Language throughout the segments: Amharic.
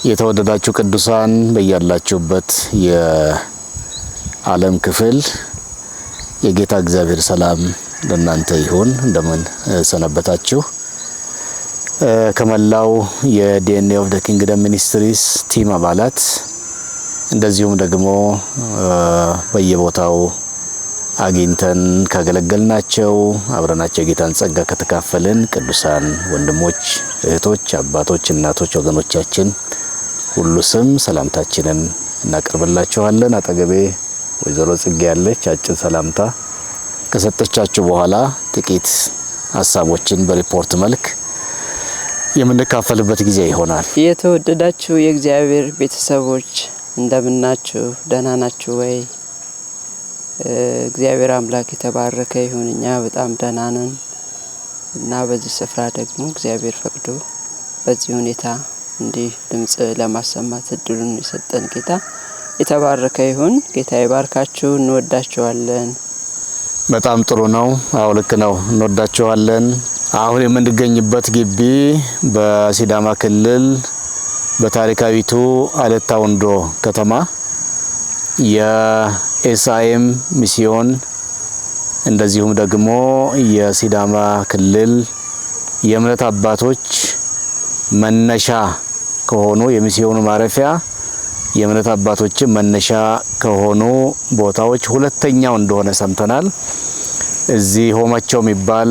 የተወደዳችሁ ቅዱሳን በያላችሁበት የዓለም ክፍል የጌታ እግዚአብሔር ሰላም ለእናንተ ይሁን። እንደምን ሰነበታችሁ? ከመላው የዲኤንኤ ኦፍ ዘ ኪንግደም ሚኒስትሪስ ቲም አባላት እንደዚሁም ደግሞ በየቦታው አግኝተን ካገለገልናቸው አብረናቸው የጌታን ጸጋ ከተካፈልን ቅዱሳን ወንድሞች፣ እህቶች፣ አባቶች፣ እናቶች፣ ወገኖቻችን ሁሉ ስም ሰላምታችንን እናቀርብላችኋለን። አጠገቤ ወይዘሮ ጽጌ ያለች አጭር ሰላምታ ከሰጠቻችሁ በኋላ ጥቂት ሐሳቦችን በሪፖርት መልክ የምንካፈልበት ጊዜ ይሆናል። የተወደዳችሁ የእግዚአብሔር ቤተሰቦች እንደምናችሁ? ደህና ናችሁ ወይ? እግዚአብሔር አምላክ የተባረከ ይሁን። እኛ በጣም ደህና ነን እና በዚህ ስፍራ ደግሞ እግዚአብሔር ፈቅዶ በዚህ ሁኔታ እንዲህ ድምጽ ለማሰማት እድሉን የሰጠን ጌታ የተባረከ ይሁን። ጌታ ይባርካችሁ። እንወዳችኋለን። በጣም ጥሩ ነው። አዎ ልክ ነው። እንወዳችኋለን። አሁን የምንገኝበት ግቢ በሲዳማ ክልል በታሪካዊቱ አለታ ወንዶ ከተማ የኤስአይኤም ሚስዮን እንደዚሁም ደግሞ የሲዳማ ክልል የእምነት አባቶች መነሻ ከሆኑ የሚስዮኑ ማረፊያ የእምነት አባቶች መነሻ ከሆኑ ቦታዎች ሁለተኛው እንደሆነ ሰምተናል። እዚህ ሆማቸው የሚባል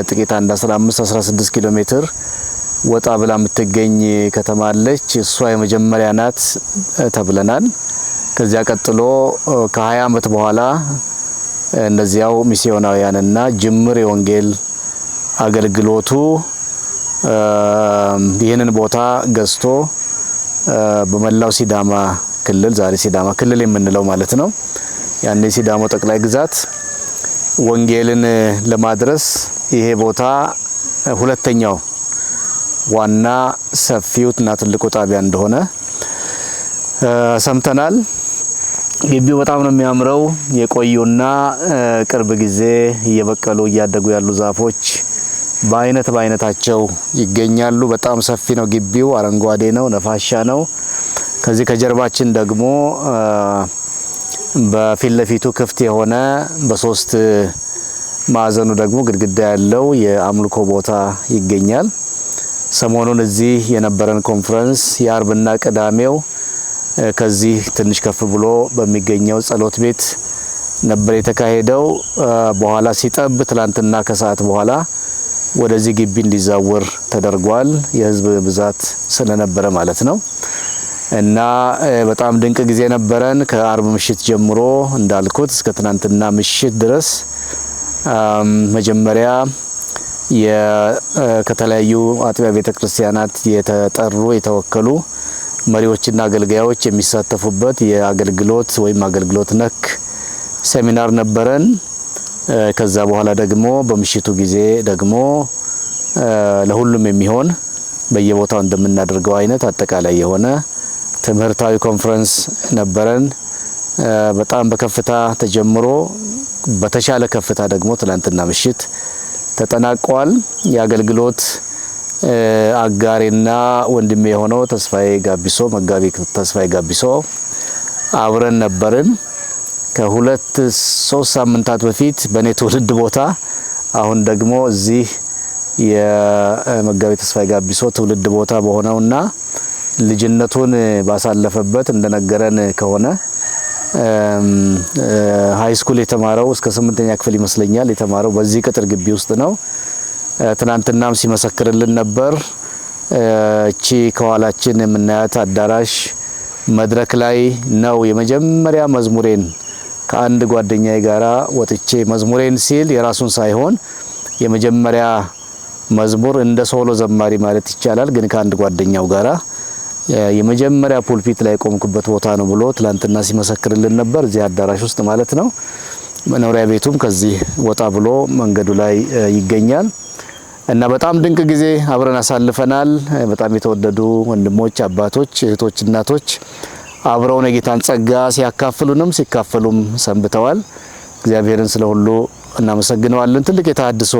ጥቂት 15-16 ኪሎ ሜትር ወጣ ብላ የምትገኝ ከተማ አለች። እሷ የመጀመሪያ ናት ተብለናል። ከዚያ ቀጥሎ ከ20 ዓመት በኋላ እንደዚያው ሚስዮናውያንና ጅምር የወንጌል አገልግሎቱ ይህንን ቦታ ገዝቶ በመላው ሲዳማ ክልል ዛሬ ሲዳማ ክልል የምንለው ማለት ነው ያኔ ሲዳማ ጠቅላይ ግዛት ወንጌልን ለማድረስ ይሄ ቦታ ሁለተኛው ዋና ሰፊውና ትልቁ ጣቢያ እንደሆነ ሰምተናል። ግቢው በጣም ነው የሚያምረው። የቆዩና ቅርብ ጊዜ እየበቀሉ እያደጉ ያሉ ዛፎች በአይነታቸው ይገኛሉ። በጣም ሰፊ ነው ግቢው፣ አረንጓዴ ነው፣ ነፋሻ ነው። ከዚህ ከጀርባችን ደግሞ በፊት ለፊቱ ክፍት የሆነ በሶስት ማዕዘኑ ደግሞ ግድግዳ ያለው የአምልኮ ቦታ ይገኛል። ሰሞኑን እዚህ የነበረን ኮንፈረንስ የአርብና ቅዳሜው ከዚህ ትንሽ ከፍ ብሎ በሚገኘው ጸሎት ቤት ነበር የተካሄደው። በኋላ ሲጠብ ትላንትና ከሰዓት በኋላ ወደዚህ ግቢ እንዲዛወር ተደርጓል። የህዝብ ብዛት ስለነበረ ማለት ነው። እና በጣም ድንቅ ጊዜ ነበረን። ከአርብ ምሽት ጀምሮ እንዳልኩት እስከ ትናንትና ምሽት ድረስ መጀመሪያ ከተለያዩ አጥቢያ ቤተክርስቲያናት የተጠሩ የተወከሉ መሪዎችና አገልጋዮች የሚሳተፉበት የአገልግሎት ወይም አገልግሎት ነክ ሴሚናር ነበረን። ከዛ በኋላ ደግሞ በምሽቱ ጊዜ ደግሞ ለሁሉም የሚሆን በየቦታው እንደምናደርገው አይነት አጠቃላይ የሆነ ትምህርታዊ ኮንፈረንስ ነበረን። በጣም በከፍታ ተጀምሮ በተሻለ ከፍታ ደግሞ ትላንትና ምሽት ተጠናቋል። የአገልግሎት አጋሪና ወንድሜ የሆነው ተስፋዬ ጋቢሶ መጋቢ ተስፋዬ ጋቢሶ አብረን ነበርን። ከ2-3 ሳምንታት በፊት በኔ ትውልድ ቦታ አሁን ደግሞ እዚህ የመጋቢ ተስፋዬ ጋቢሶ ትውልድ ቦታ በሆነውና ልጅነቱን ባሳለፈበት እንደነገረን ከሆነ ሃይ ስኩል የተማረው እስከ 8ኛ ክፍል ይመስለኛል የተማረው በዚህ ቅጥር ግቢ ውስጥ ነው። ትናንትናም ሲመሰክርልን ነበር። እቺ ከኋላችን የምናያት አዳራሽ መድረክ ላይ ነው የመጀመሪያ መዝሙሬን ከአንድ ጓደኛዬ ጋራ ወጥቼ መዝሙሬን ሲል የራሱን ሳይሆን የመጀመሪያ መዝሙር እንደ ሶሎ ዘማሪ ማለት ይቻላል፣ ግን ከአንድ ጓደኛው ጋራ የመጀመሪያ ፑልፒት ላይ ቆምኩበት ቦታ ነው ብሎ ትላንትና ሲመሰክርልን ነበር። እዚህ አዳራሽ ውስጥ ማለት ነው። መኖሪያ ቤቱም ከዚህ ወጣ ብሎ መንገዱ ላይ ይገኛል። እና በጣም ድንቅ ጊዜ አብረን አሳልፈናል። በጣም የተወደዱ ወንድሞች፣ አባቶች፣ እህቶች፣ እናቶች አብረው የጌታን ጸጋ ሲያካፍሉንም ሲካፈሉም ሰንብተዋል። እግዚአብሔርን ስለሁሉ እናመሰግነዋለን። ትልቅ የተሐድሶ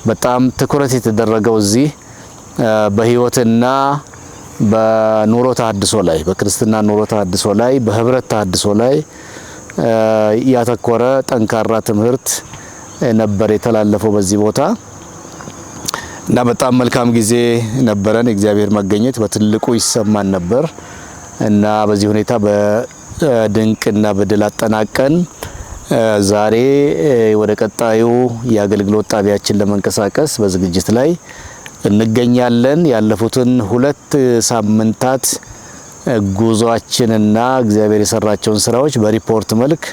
በጣም ትኩረት የተደረገው እዚህ በህይወትና በኑሮ ተሐድሶ ላይ በክርስትና ኑሮ ተሐድሶ ላይ በህብረት ተሐድሶ ላይ ያተኮረ ጠንካራ ትምህርት ነበር የተላለፈው በዚህ ቦታ እና በጣም መልካም ጊዜ ነበረን። እግዚአብሔር መገኘት በትልቁ ይሰማን ነበር እና በዚህ ሁኔታ በድንቅና በድል አጠናቀን ዛሬ ወደ ቀጣዩ የአገልግሎት ጣቢያችን ለመንቀሳቀስ በዝግጅት ላይ እንገኛለን። ያለፉትን 2 ሳምንታት ጉዟችንና እግዚአብሔር የሰራቸውን ስራዎች በሪፖርት መልክ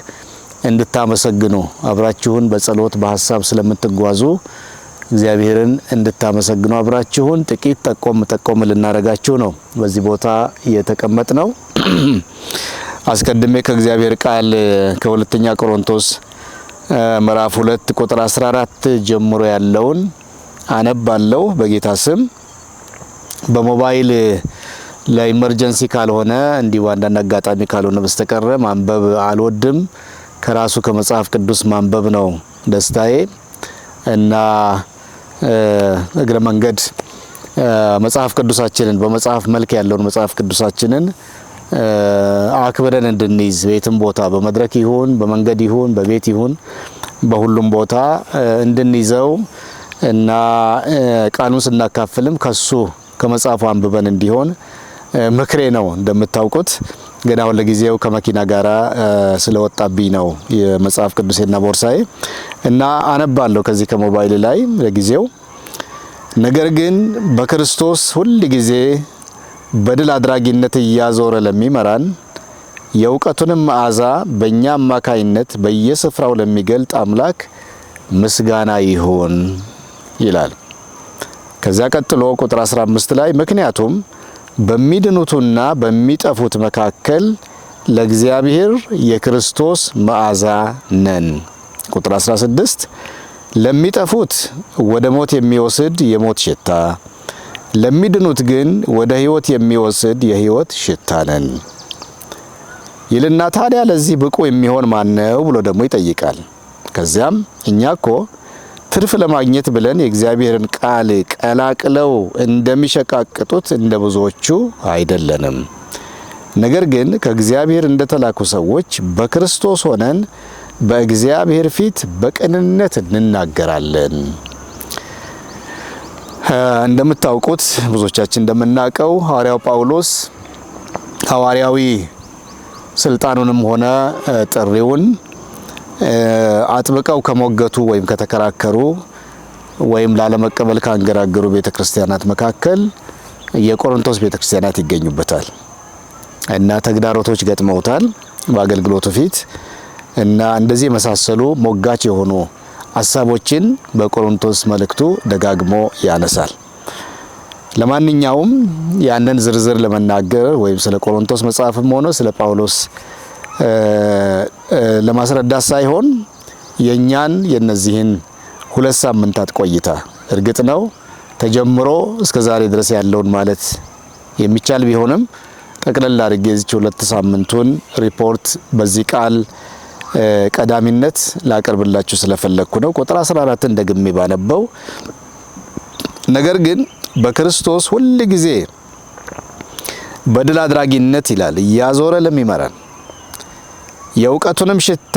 እንድታመሰግኑ አብራችሁን በጸሎት በሐሳብ ስለምትጓዙ እግዚአብሔርን እንድታመሰግኑ አብራችሁን ጥቂት ጠቆም ልናረጋችሁ ነው በዚህ ቦታ የተቀመጥ ነው። አስቀድሜ ከእግዚአብሔር ቃል ከሁለተኛ ቆሮንቶስ ምዕራፍ 2 ቁጥር 14 ጀምሮ ያለውን አነባለሁ በጌታ ስም። በሞባይል ለኢመርጀንሲ ካልሆነ እንዲሁ አንዳንድ አጋጣሚ ካልሆነ በስተቀር ማንበብ አልወድም። ከራሱ ከመጽሐፍ ቅዱስ ማንበብ ነው ደስታዬ እና እግረ መንገድ መጽሐፍ ቅዱሳችንን በመጽሐፍ መልክ ያለውን መጽሐፍ ቅዱሳችንን አክብረን እንድንይዝ ቤትም ቦታ በመድረክ ይሁን በመንገድ ይሁን በቤት ይሁን በሁሉም ቦታ እንድንይዘው እና ቃሉን ስናካፍልም ከሱ ከመጽሐፉ አንብበን እንዲሆን ምክሬ ነው። እንደምታውቁት ግን አሁን ለጊዜው ከመኪና ጋራ ስለወጣብኝ ነው የመጽሐፍ ቅዱሴና ቦርሳዬ እና አነባለሁ ከዚህ ከሞባይል ላይ ለጊዜው። ነገር ግን በክርስቶስ ሁል ጊዜ በድል አድራጊነት እያዞረ ለሚመራን የእውቀቱንም መዓዛ በእኛ አማካይነት በየስፍራው ለሚገልጥ አምላክ ምስጋና ይሁን ይላል። ከዚያ ቀጥሎ ቁጥር 15 ላይ ምክንያቱም በሚድኑትና በሚጠፉት መካከል ለእግዚአብሔር የክርስቶስ መዓዛ ነን። ቁጥር 16 ለሚጠፉት ወደ ሞት የሚወስድ የሞት ሽታ፣ ለሚድኑት ግን ወደ ሕይወት የሚወስድ የሕይወት ሽታ ነን ይልና ታዲያ ለዚህ ብቁ የሚሆን ማነው ብሎ ደግሞ ይጠይቃል። ከዚያም እኛኮ ትርፍ ለማግኘት ብለን የእግዚአብሔርን ቃል ቀላቅለው እንደሚሸቃቅጡት እንደ ብዙዎቹ አይደለንም። ነገር ግን ከእግዚአብሔር እንደተላኩ ሰዎች በክርስቶስ ሆነን በእግዚአብሔር ፊት በቅንነት እንናገራለን። እንደምታውቁት ብዙዎቻችን እንደምናውቀው ሐዋርያው ጳውሎስ ሐዋርያዊ ስልጣኑንም ሆነ ጥሪውን አጥብቀው ከሞገቱ ወይም ከተከራከሩ ወይም ላለመቀበል ካንገራገሩ ቤተክርስቲያናት መካከል የቆሮንቶስ ቤተክርስቲያናት ይገኙበታል እና ተግዳሮቶች ገጥመውታል በአገልግሎቱ ፊት እና እንደዚህ የመሳሰሉ ሞጋች የሆኑ ሐሳቦችን በቆሮንቶስ መልእክቱ ደጋግሞ ያነሳል። ለማንኛውም ያንን ዝርዝር ለመናገር ወይም ስለ ቆሮንቶስ መጽሐፍም ሆነ ስለ ጳውሎስ ለማስረዳት ሳይሆን የኛን የነዚህን 2 ሳምንታት ቆይታ እርግጥ ነው ተጀምሮ እስከ ዛሬ ድረስ ያለውን ማለት የሚቻል ቢሆንም ጠቅለል አድርጌ እዚህ 2 ሳምንቱን ሪፖርት በዚህ ቃል ቀዳሚነት ላቀርብላችሁ ስለፈለኩ ነው። ቁጥር 14 ደግሜ ባነበው ነገር ግን በክርስቶስ ሁል ጊዜ በድል አድራጊነት ይላል እያዞረ ለሚመራን የእውቀቱንም ሽታ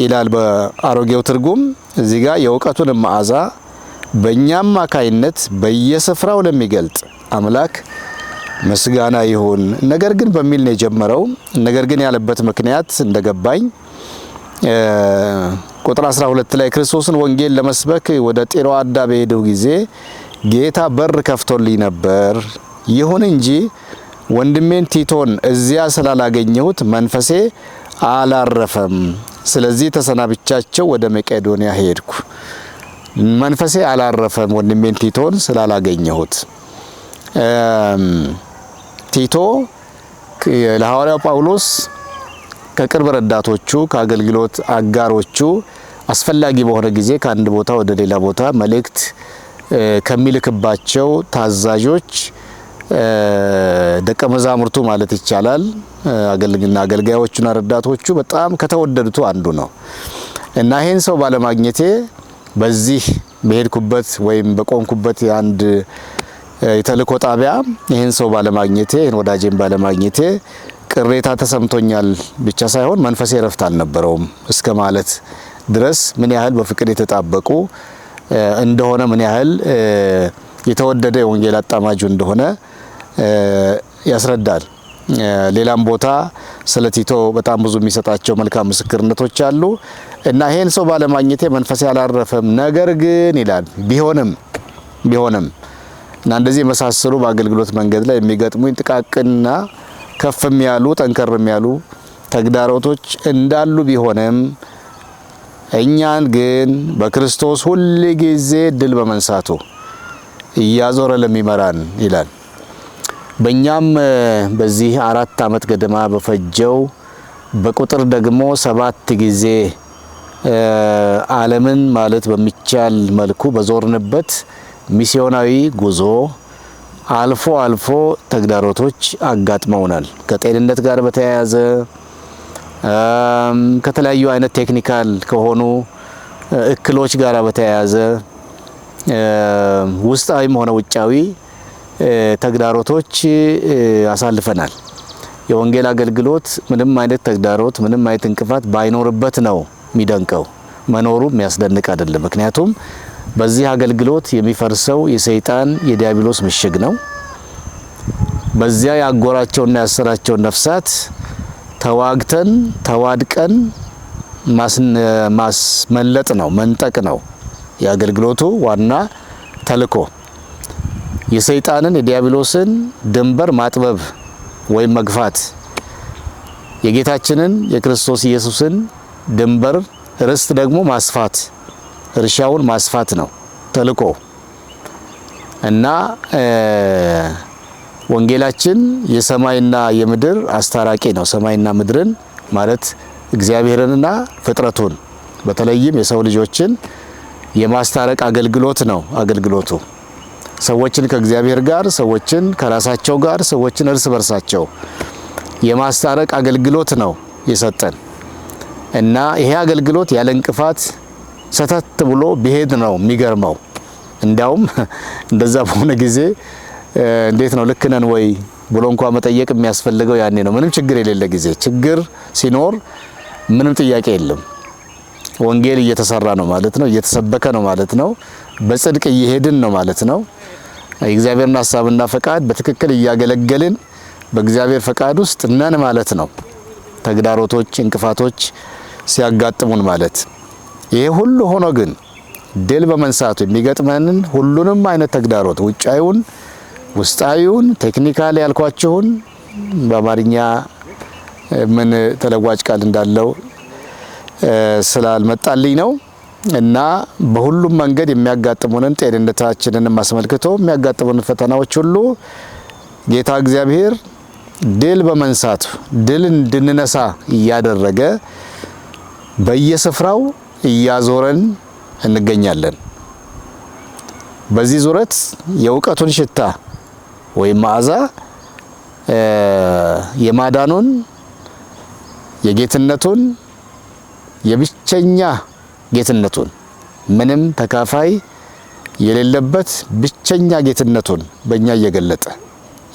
ይላል በአሮጌው ትርጉም እዚህ ጋር የእውቀቱንም መዓዛ በእኛም አማካይነት በየስፍራው ለሚገልጥ አምላክ ምስጋና ይሁን። ነገር ግን በሚል ነው የጀመረው። ነገር ግን ያለበት ምክንያት እንደገባኝ ቁጥር 12 ላይ ክርስቶስን ወንጌል ለመስበክ ወደ ጢሮአዳ በሄደው ጊዜ ጌታ በር ከፍቶልኝ ነበር። ይሁን እንጂ ወንድሜን ቲቶን እዚያ ስላላገኘሁት መንፈሴ አላረፈም። ስለዚህ ተሰናብቻቸው ወደ መቄዶንያ ሄድኩ። መንፈሴ አላረፈም ወንድሜን ቲቶን ስላላገኘሁት። ቲቶ ለሐዋርያው ጳውሎስ ከቅርብ ረዳቶቹ ከአገልግሎት አጋሮቹ አስፈላጊ በሆነ ጊዜ ከአንድ ቦታ ወደ ሌላ ቦታ መልእክት ከሚልክባቸው ታዛዦች ደቀ መዛሙርቱ ማለት ይቻላል አገልጋዮቹና ረዳቶቹ በጣም ከተወደዱት አንዱ ነው እና ይሄን ሰው ባለማግኘቴ በዚህ በሄድኩበት ወይም በቆንኩበት የአንድ የተልእኮ ጣቢያ ይህን ሰው ባለማግኘቴ ይህን ወዳጄን ባለማግኘቴ ቅሬታ ተሰምቶኛል ብቻ ሳይሆን መንፈሴ ረፍት አልነበረውም እስከ ማለት ድረስ ምን ያህል በፍቅር የተጣበቁ እንደሆነ ምን ያህል የተወደደ የወንጌል አጣማጁ እንደሆነ ያስረዳል። ሌላም ቦታ ስለ ቲቶ በጣም ብዙ የሚሰጣቸው መልካም ምስክርነቶች አሉ እና ይሄን ሰው ባለማግኘቴ መንፈሴ አላረፈም። ነገር ግን ይላል ቢሆንም እና እንደዚህ የመሳሰሉ በአገልግሎት መንገድ ላይ የሚገጥሙኝ ጥቃቅንና ከፍም ያሉ ጠንከርም ያሉ ተግዳሮቶች እንዳሉ ቢሆንም እኛን ግን በክርስቶስ ሁል ጊዜ ድል በመንሳቱ እያዞረ ለሚመራን ይላል። በእኛም በዚህ 4 ዓመት ገደማ በፈጀው በቁጥር ደግሞ 7 ጊዜ ዓለምን ማለት በሚቻል መልኩ በዞርንበት ሚስዮናዊ ጉዞ አልፎ አልፎ ተግዳሮቶች አጋጥመውናል። ከጤንነት ጋር በተያያዘ ከተለያዩ አይነት ቴክኒካል ከሆኑ እክሎች ጋር በተያያዘ ውስጣዊም ሆነ ውጫዊ ተግዳሮቶች አሳልፈናል። የወንጌል አገልግሎት ምንም አይነት ተግዳሮት ምንም አይነት እንቅፋት ባይኖርበት ነው የሚደንቀው። መኖሩ የሚያስደንቅ አይደለም። ምክንያቱም በዚህ አገልግሎት የሚፈርሰው የሰይጣን የዲያብሎስ ምሽግ ነው። በዚያ ያጎራቸውና ያሰራቸውን ነፍሳት ተዋግተን ተዋድቀን ማስመለጥ ነው፣ መንጠቅ ነው የአገልግሎቱ ዋና ተልእኮ። የሰይጣንን የዲያብሎስን ድንበር ማጥበብ ወይም መግፋት፣ የጌታችንን የክርስቶስ ኢየሱስን ድንበር ርስት ደግሞ ማስፋት፣ እርሻውን ማስፋት ነው ተልእኮ እና ወንጌላችን የሰማይና የምድር አስታራቂ ነው። ሰማይና ምድርን ማለት እግዚአብሔርንና ፍጥረቱን በተለይም የሰው ልጆችን የማስታረቅ አገልግሎት ነው። አገልግሎቱ ሰዎችን ከእግዚአብሔር ጋር፣ ሰዎችን ከራሳቸው ጋር፣ ሰዎችን እርስ በርሳቸው የማስታረቅ አገልግሎት ነው የሰጠን እና ይሄ አገልግሎት ያለ እንቅፋት ሰተት ብሎ ቢሄድ ነው የሚገርመው። እንዲያውም እንደዛ በሆነ ጊዜ እንዴት ነው ልክ ነን ወይ ብሎ እንኳን መጠየቅ የሚያስፈልገው ያኔ ነው። ምንም ችግር የሌለ ጊዜ፣ ችግር ሲኖር ምንም ጥያቄ የለም። ወንጌል እየተሰራ ነው ማለት ነው፣ እየተሰበከ ነው ማለት ነው፣ በጽድቅ እየሄድን ነው ማለት ነው። የእግዚአብሔርን ሐሳብና ፈቃድ በትክክል እያገለገልን በእግዚአብሔር ፈቃድ ውስጥ ነን ማለት ነው። ተግዳሮቶች፣ እንቅፋቶች ሲያጋጥሙን ማለት ይሄ ሁሉ ሆኖ ግን ድል በመንሳቱ የሚገጥመንን ሁሉንም አይነት ተግዳሮት ውጫዊውን፣ ውስጣዊውን፣ ቴክኒካል ያልኳችሁን በአማርኛ ምን ተለዋጭ ቃል እንዳለው ስላልመጣልኝ ነው እና በሁሉም መንገድ የሚያጋጥሙንን ጤንነታችንን አስመልክቶ የሚያጋጥሙንን ፈተናዎች ሁሉ ጌታ እግዚአብሔር ድል በመንሳቱ ድል እንድንነሳ እያደረገ በየስፍራው እያዞረን እንገኛለን። በዚህ ዙረት የእውቀቱን ሽታ ወይም መዓዛ የማዳኑን፣ የጌትነቱን፣ የብቸኛ ጌትነቱን ምንም ተካፋይ የሌለበት ብቸኛ ጌትነቱን በእኛ እየገለጠ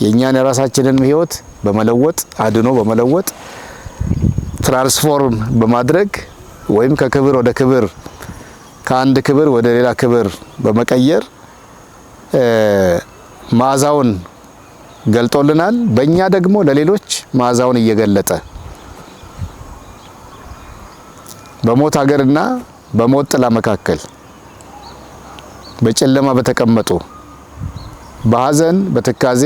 የእኛን የራሳችንን ሕይወት በመለወጥ አድኖ በመለወጥ ትራንስፎርም በማድረግ ወይም ከክብር ወደ ክብር ከአንድ ክብር ወደ ሌላ ክብር በመቀየር መዓዛውን ገልጦልናል። በእኛ ደግሞ ለሌሎች መዓዛውን እየገለጠ በሞት ሀገርና በሞት ጥላ መካከል በጨለማ በተቀመጡ በሐዘን፣ በትካዜ፣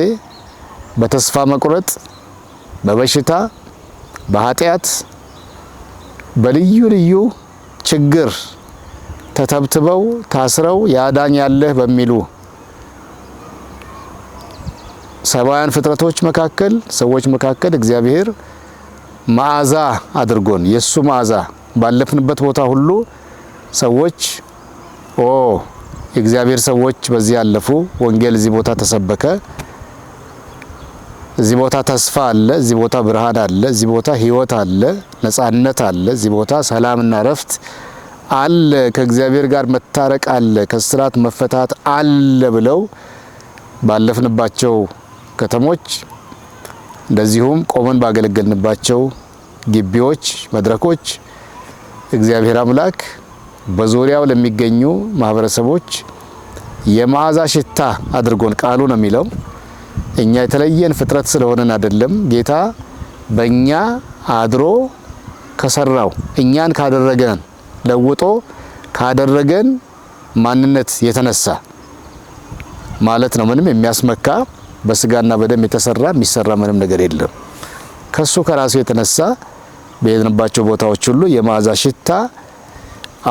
በተስፋ መቁረጥ፣ በበሽታ፣ በኃጢአት፣ በልዩ ልዩ ችግር ተተብትበው ታስረው ያዳኝ ያለህ በሚሉ ሰባውያን ፍጥረቶች መካከል ሰዎች መካከል እግዚአብሔር መዓዛ አድርጎን የሱ መዓዛ ባለፍንበት ቦታ ሁሉ ሰዎች የእግዚአብሔር ሰዎች በዚህ ያለፉ፣ ወንጌል እዚህ ቦታ ተሰበከ፣ እዚህ ቦታ ተስፋ አለ፣ እዚህ ቦታ ብርሃን አለ፣ እዚህ ቦታ ሕይወት አለ፣ ነጻነት አለ፣ እዚህ ቦታ ሰላምና ረፍት አለ፣ ከእግዚአብሔር ጋር መታረቅ አለ፣ ከስራት መፈታት አለ ብለው ባለፍንባቸው ከተሞች እንደዚሁም ቆመን ባገለገልንባቸው ግቢዎች፣ መድረኮች እግዚአብሔር አምላክ በዙሪያው ለሚገኙ ማህበረሰቦች የመዓዛ ሽታ አድርጎን ቃሉ ነው የሚለው። እኛ የተለየን ፍጥረት ስለሆነን አይደለም። ጌታ በእኛ አድሮ ከሰራው እኛን ካደረገን ለውጦ ካደረገን ማንነት የተነሳ ማለት ነው። ምንም የሚያስመካ በስጋና በደም የተሰራ የሚሰራ ምንም ነገር የለም። ከሱ ከራሱ የተነሳ በሄድንባቸው ቦታዎች ሁሉ የመዓዛ ሽታ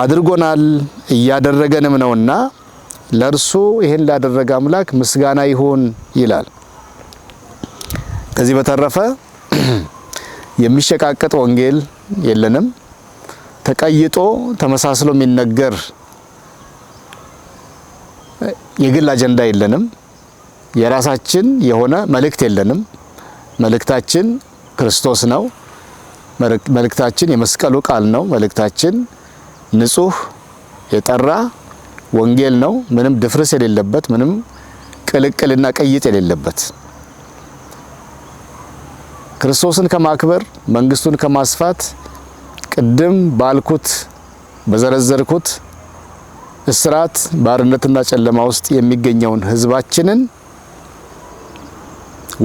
አድርጎናል እያደረገንም ነውና ለእርሱ ይህን ላደረገ አምላክ ምስጋና ይሁን ይላል። ከዚህ በተረፈ የሚሸቃቀጥ ወንጌል የለንም። ተቀይጦ ተመሳስሎ የሚነገር የግል አጀንዳ የለንም። የራሳችን የሆነ መልእክት የለንም። መልእክታችን ክርስቶስ ነው። መልእክታችን የመስቀሉ ቃል ነው። መልእክታችን ንጹህ የጠራ ወንጌል ነው። ምንም ድፍርስ የሌለበት፣ ምንም ቅልቅልና ቅይጥ የሌለበት ክርስቶስን ከማክበር መንግስቱን ከማስፋት ቅድም ባልኩት በዘረዘርኩት እስራት ባርነትና ጨለማ ውስጥ የሚገኘውን ህዝባችንን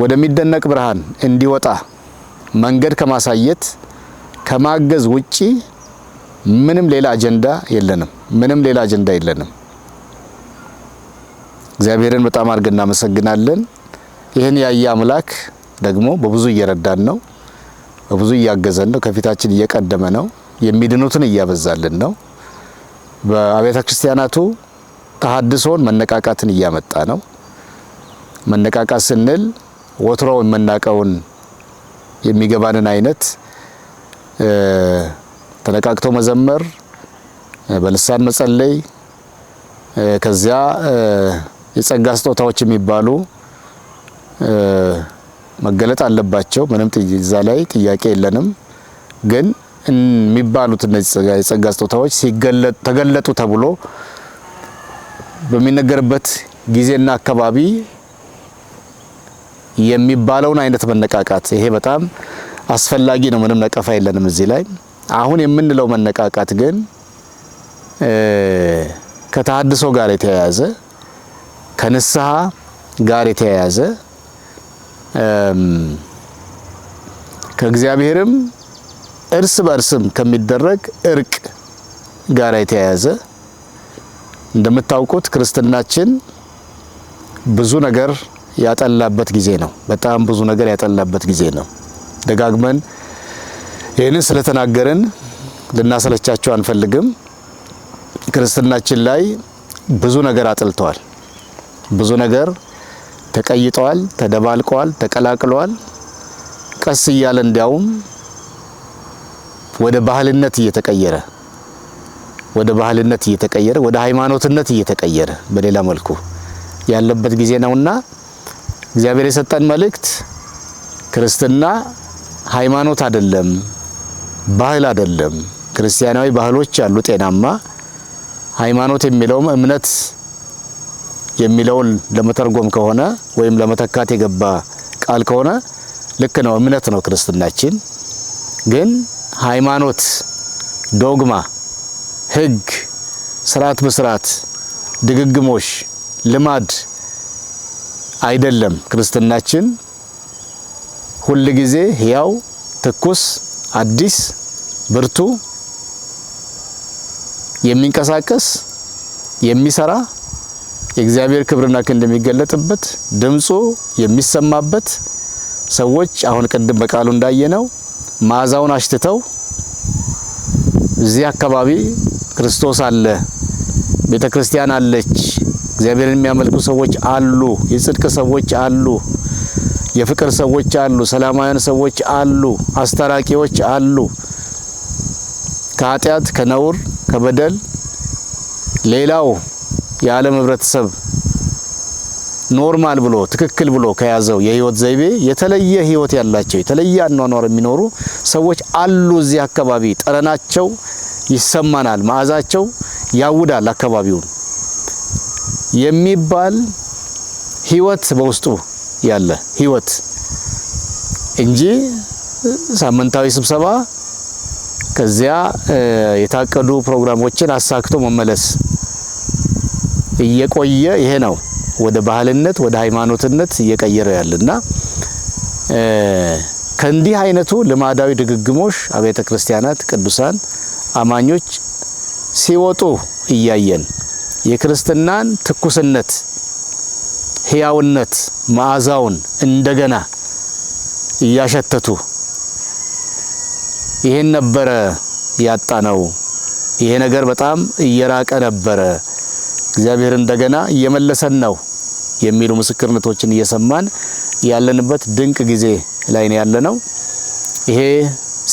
ወደሚደነቅ ብርሃን እንዲወጣ መንገድ ከማሳየት ከማገዝ ውጪ ምንም ሌላ አጀንዳ የለንም። ምንም ሌላ አጀንዳ የለንም። እግዚአብሔርን በጣም አድርገን እናመሰግናለን። ይህን ያየ አምላክ ደግሞ በብዙ እየረዳን ነው፣ በብዙ እያገዘን ነው፣ ከፊታችን እየቀደመ ነው፣ የሚድኑትን እያበዛልን ነው። በአብያተ ክርስቲያናቱ ተሐድሶን መነቃቃትን እያመጣ ነው። መነቃቃት ስንል ወትሮ የምናቀውን የሚገባንን አይነት ተነቃቅቶ መዘመር፣ በልሳን መጸለይ፣ ከዚያ የጸጋ ስጦታዎች የሚባሉ መገለጥ አለባቸው። ምንም እዛ ላይ ጥያቄ የለንም። ግን የሚባሉት እነዚህ የጸጋ ስጦታዎች ተገለጡ ተብሎ በሚነገርበት ጊዜና አካባቢ የሚባለውን አይነት መነቃቃት ይሄ በጣም አስፈላጊ ነው። ምንም ነቀፋ የለንም እዚህ ላይ። አሁን የምንለው መነቃቃት ግን ከተሐድሶ ጋር የተያያዘ ከንስሐ ጋር የተያያዘ ከእግዚአብሔርም እርስ በእርስም ከሚደረግ እርቅ ጋር የተያያዘ እንደምታውቁት ክርስትናችን ብዙ ነገር ያጠላበት ጊዜ ነው። በጣም ብዙ ነገር ያጠላበት ጊዜ ነው። ደጋግመን ይህንን ስለተናገርን ልናሰለቻቸው አንፈልግም። ክርስትናችን ላይ ብዙ ነገር አጥልተዋል። ብዙ ነገር ተቀይጠዋል፣ ተደባልቀዋል፣ ተቀላቅለዋል። ቀስ እያለ እንዲያውም ወደ ባህልነት እየተቀየረ ወደ ሃይማኖትነት እየተቀየረ በሌላ መልኩ ያለበት ጊዜ ነውና እግዚአብሔር የሰጠን መልእክት ክርስትና ሃይማኖት አይደለም፣ ባህል አይደለም። ክርስቲያናዊ ባህሎች አሉ ጤናማ። ሃይማኖት የሚለውም እምነት የሚለውን ለመተርጎም ከሆነ ወይም ለመተካት የገባ ቃል ከሆነ ልክ ነው፣ እምነት ነው ክርስትናችን። ግን ሃይማኖት፣ ዶግማ፣ ህግ፣ ስርዓት በስርዓት ድግግሞሽ፣ ልማድ አይደለም። ክርስትናችን ሁል ጊዜ ሕያው፣ ትኩስ፣ አዲስ፣ ብርቱ፣ የሚንቀሳቀስ፣ የሚሰራ የእግዚአብሔር ክብርና ክንድ የሚገለጥበት ድምፁ የሚሰማበት ሰዎች አሁን ቅድም በቃሉ እንዳየነው መዓዛውን አሽትተው እዚህ አካባቢ ክርስቶስ አለ፣ ቤተ ክርስቲያን አለች፣ እግዚአብሔርን የሚያመልኩ ሰዎች አሉ፣ የጽድቅ ሰዎች አሉ፣ የፍቅር ሰዎች አሉ፣ ሰላማውያን ሰዎች አሉ፣ አስተራቂዎች አሉ፣ ከኃጢአት ከነውር ከበደል ሌላው የዓለም ህብረተሰብ ኖርማል ብሎ ትክክል ብሎ ከያዘው የህይወት ዘይቤ የተለየ ህይወት ያላቸው የተለየ አኗኗር የሚኖሩ ሰዎች አሉ። እዚህ አካባቢ ጠረናቸው ይሰማናል፣ መዓዛቸው ያውዳል አካባቢውን የሚባል ህይወት በውስጡ ያለ ህይወት እንጂ ሳምንታዊ ስብሰባ ከዚያ የታቀዱ ፕሮግራሞችን አሳክቶ መመለስ እየቆየ ይሄ ነው ወደ ባህልነት ወደ ሃይማኖትነት እየቀየረ ያለና ከእንዲህ አይነቱ ልማዳዊ ድግግሞሽ አብያተ ክርስቲያናት ቅዱሳን አማኞች ሲወጡ እያየን የክርስትናን ትኩስነት ህያውነት መዓዛውን እንደገና እያሸተቱ ይሄን ነበረ ያጣነው ይሄ ነገር በጣም እየራቀ ነበረ እግዚአብሔር እንደገና እየመለሰን ነው የሚሉ ምስክርነቶችን እየሰማን ያለንበት ድንቅ ጊዜ ላይ ነው ያለነው። ይሄ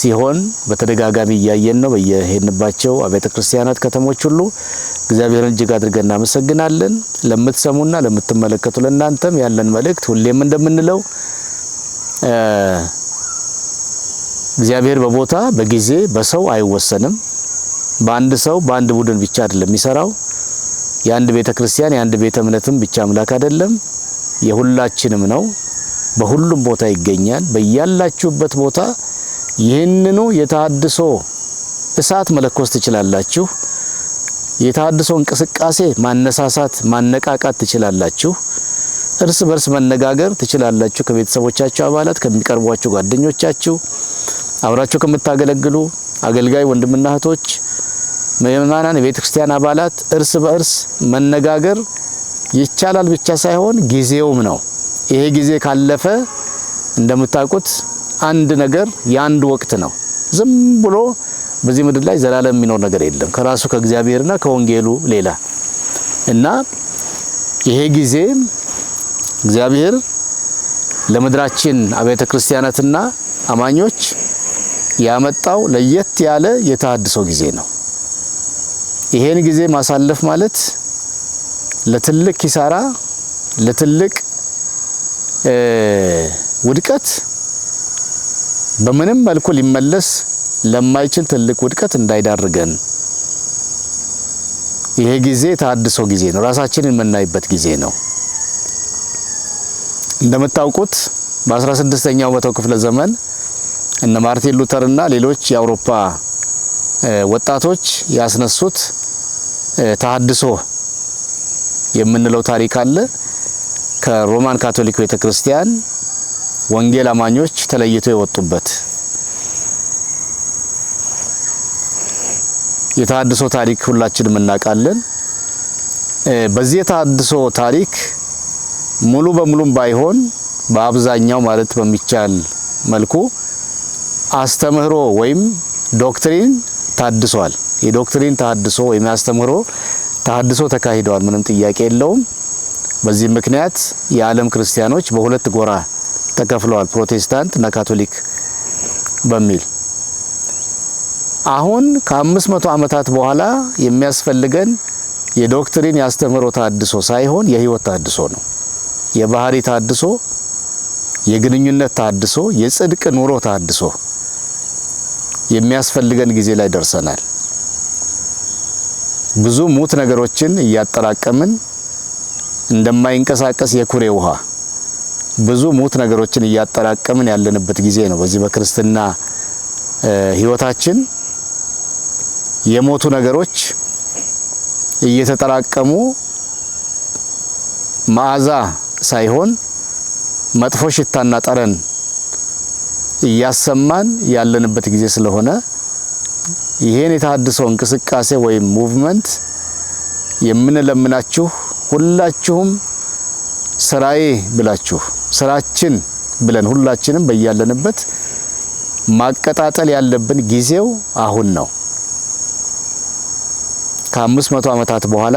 ሲሆን በተደጋጋሚ እያየን ነው በየሄድንባቸው አብያተ ክርስቲያናት ከተሞች ሁሉ። እግዚአብሔርን እጅግ አድርገን እናመሰግናለን። ለምትሰሙና ለምትመለከቱ ለእናንተም ያለን መልእክት ሁሌም እንደምንለው እግዚአብሔር በቦታ በጊዜ በሰው አይወሰንም። በአንድ ሰው በአንድ ቡድን ብቻ አይደለም የሚሰራው። የአንድ ቤተ ክርስቲያን የአንድ ቤተ እምነትም ብቻ አምላክ አይደለም፣ የሁላችንም ነው። በሁሉም ቦታ ይገኛል። በያላችሁበት ቦታ ይህንኑ የተሐድሶ እሳት መለኮስ ትችላላችሁ። የተሐድሶ እንቅስቃሴ ማነሳሳት ማነቃቃት ትችላላችሁ። እርስ በርስ መነጋገር ትችላላችሁ። ከቤተሰቦቻችሁ አባላት፣ ከሚቀርቧችሁ ጓደኞቻችሁ፣ አብራችሁ ከምታገለግሉ አገልጋይ ወንድምና እህቶች፣ ምእመናን፣ የቤተ ክርስቲያን አባላት እርስ በእርስ መነጋገር ይቻላል ብቻ ሳይሆን ጊዜውም ነው። ይሄ ጊዜ ካለፈ እንደምታውቁት አንድ ነገር የአንድ ወቅት ነው። ዝም ብሎ በዚህ ምድር ላይ ዘላለም የሚኖር ነገር የለም ከራሱ ከእግዚአብሔርና ከወንጌሉ ሌላ እና ይሄ ጊዜ እግዚአብሔር ለምድራችን አብያተ ክርስቲያናትና አማኞች ያመጣው ለየት ያለ የተሐድሶ ጊዜ ነው። ይሄን ጊዜ ማሳለፍ ማለት ለትልቅ ኪሳራ ለትልቅ ውድቀት በምንም መልኩ ሊመለስ ለማይችል ትልቅ ውድቀት እንዳይዳርገን ይሄ ጊዜ የተሐድሶ ጊዜ ነው። ራሳችንን የምናይበት ጊዜ ነው። እንደምታውቁት በ16ኛው መቶ ክፍለ ዘመን እነ ማርቲን ሉተርና ሌሎች የአውሮፓ ወጣቶች ያስነሱት ተሐድሶ የምንለው ታሪክ አለ። ከሮማን ካቶሊክ ቤተክርስቲያን ወንጌል አማኞች ተለይተው የወጡበት የተሐድሶ ታሪክ ሁላችንም እናውቃለን። በዚህ የተሐድሶ ታሪክ ሙሉ በሙሉም ባይሆን በአብዛኛው ማለት በሚቻል መልኩ አስተምህሮ ወይም ዶክትሪን ታድሷል። የዶክትሪን ተሐድሶ ወይም አስተምህሮ ተሐድሶ ተካሂደዋል። ምንም ጥያቄ የለውም። በዚህ ምክንያት የዓለም ክርስቲያኖች በሁለት ጎራ ተከፍለዋል፣ ፕሮቴስታንት እና ካቶሊክ በሚል። አሁን ከ500 ዓመታት በኋላ የሚያስፈልገን የዶክትሪን ያስተምህሮ ተሐድሶ ሳይሆን የህይወት ተሐድሶ ነው። የባህሪ ተሐድሶ፣ የግንኙነት ተሐድሶ፣ የጽድቅ ኑሮ ተሐድሶ የሚያስፈልገን ጊዜ ላይ ደርሰናል። ብዙ ሙት ነገሮችን እያጠራቀምን እንደማይንቀሳቀስ የኩሬ ውሃ ብዙ ሙት ነገሮችን እያጠራቀምን ያለንበት ጊዜ ነው። በዚህ በክርስትና ህይወታችን የሞቱ ነገሮች እየተጠራቀሙ መዓዛ ሳይሆን መጥፎ ሽታና ጠረን እያሰማን ያለንበት ጊዜ ስለሆነ ይሄን የተሐድሶ እንቅስቃሴ ወይም ሙቭመንት የምንለምናችሁ ሁላችሁም ስራዬ ብላችሁ ስራችን ብለን ሁላችንም በያለንበት ማቀጣጠል ያለብን ጊዜው አሁን ነው። ከ500 ዓመታት በኋላ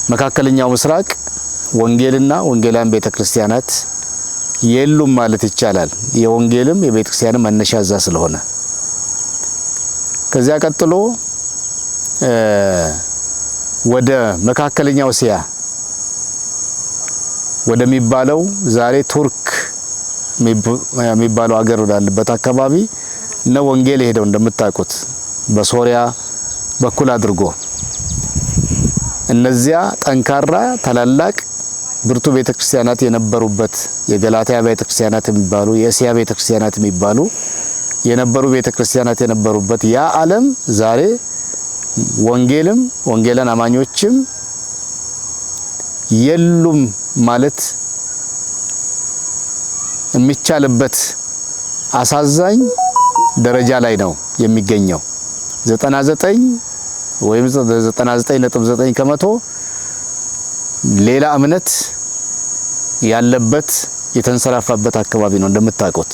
በመካከለኛው ምስራቅ ወንጌልና ወንጌላውያን ቤተክርስቲያናት የሉም ማለት ይቻላል። የወንጌልም የቤተክርስቲያንም መነሻ እዛ ስለሆነ ከዚያ ቀጥሎ ወደ መካከለኛው እስያ ወደሚባለው ዛሬ ቱርክ የሚባለው ሀገር ወዳለበት አካባቢ ነው ወንጌል ሄደው እንደምታውቁት በሶሪያ በኩል አድርጎ እነዚያ ጠንካራ ታላላቅ ብርቱ ቤተክርስቲያናት የነበሩበት የገላትያ ቤተክርስቲያናት የሚባሉ የእስያ ቤተክርስቲያናት የሚባሉ የነበሩ ቤተክርስቲያናት የነበሩበት ያ ዓለም ዛሬ ወንጌልም ወንጌላን አማኞችም የሉም ማለት የሚቻልበት አሳዛኝ ደረጃ ላይ ነው የሚገኘው። 99 ወይም 99.9 ከመቶ ሌላ እምነት ያለበት የተንሰራፋበት አካባቢ ነው እንደምታውቁት።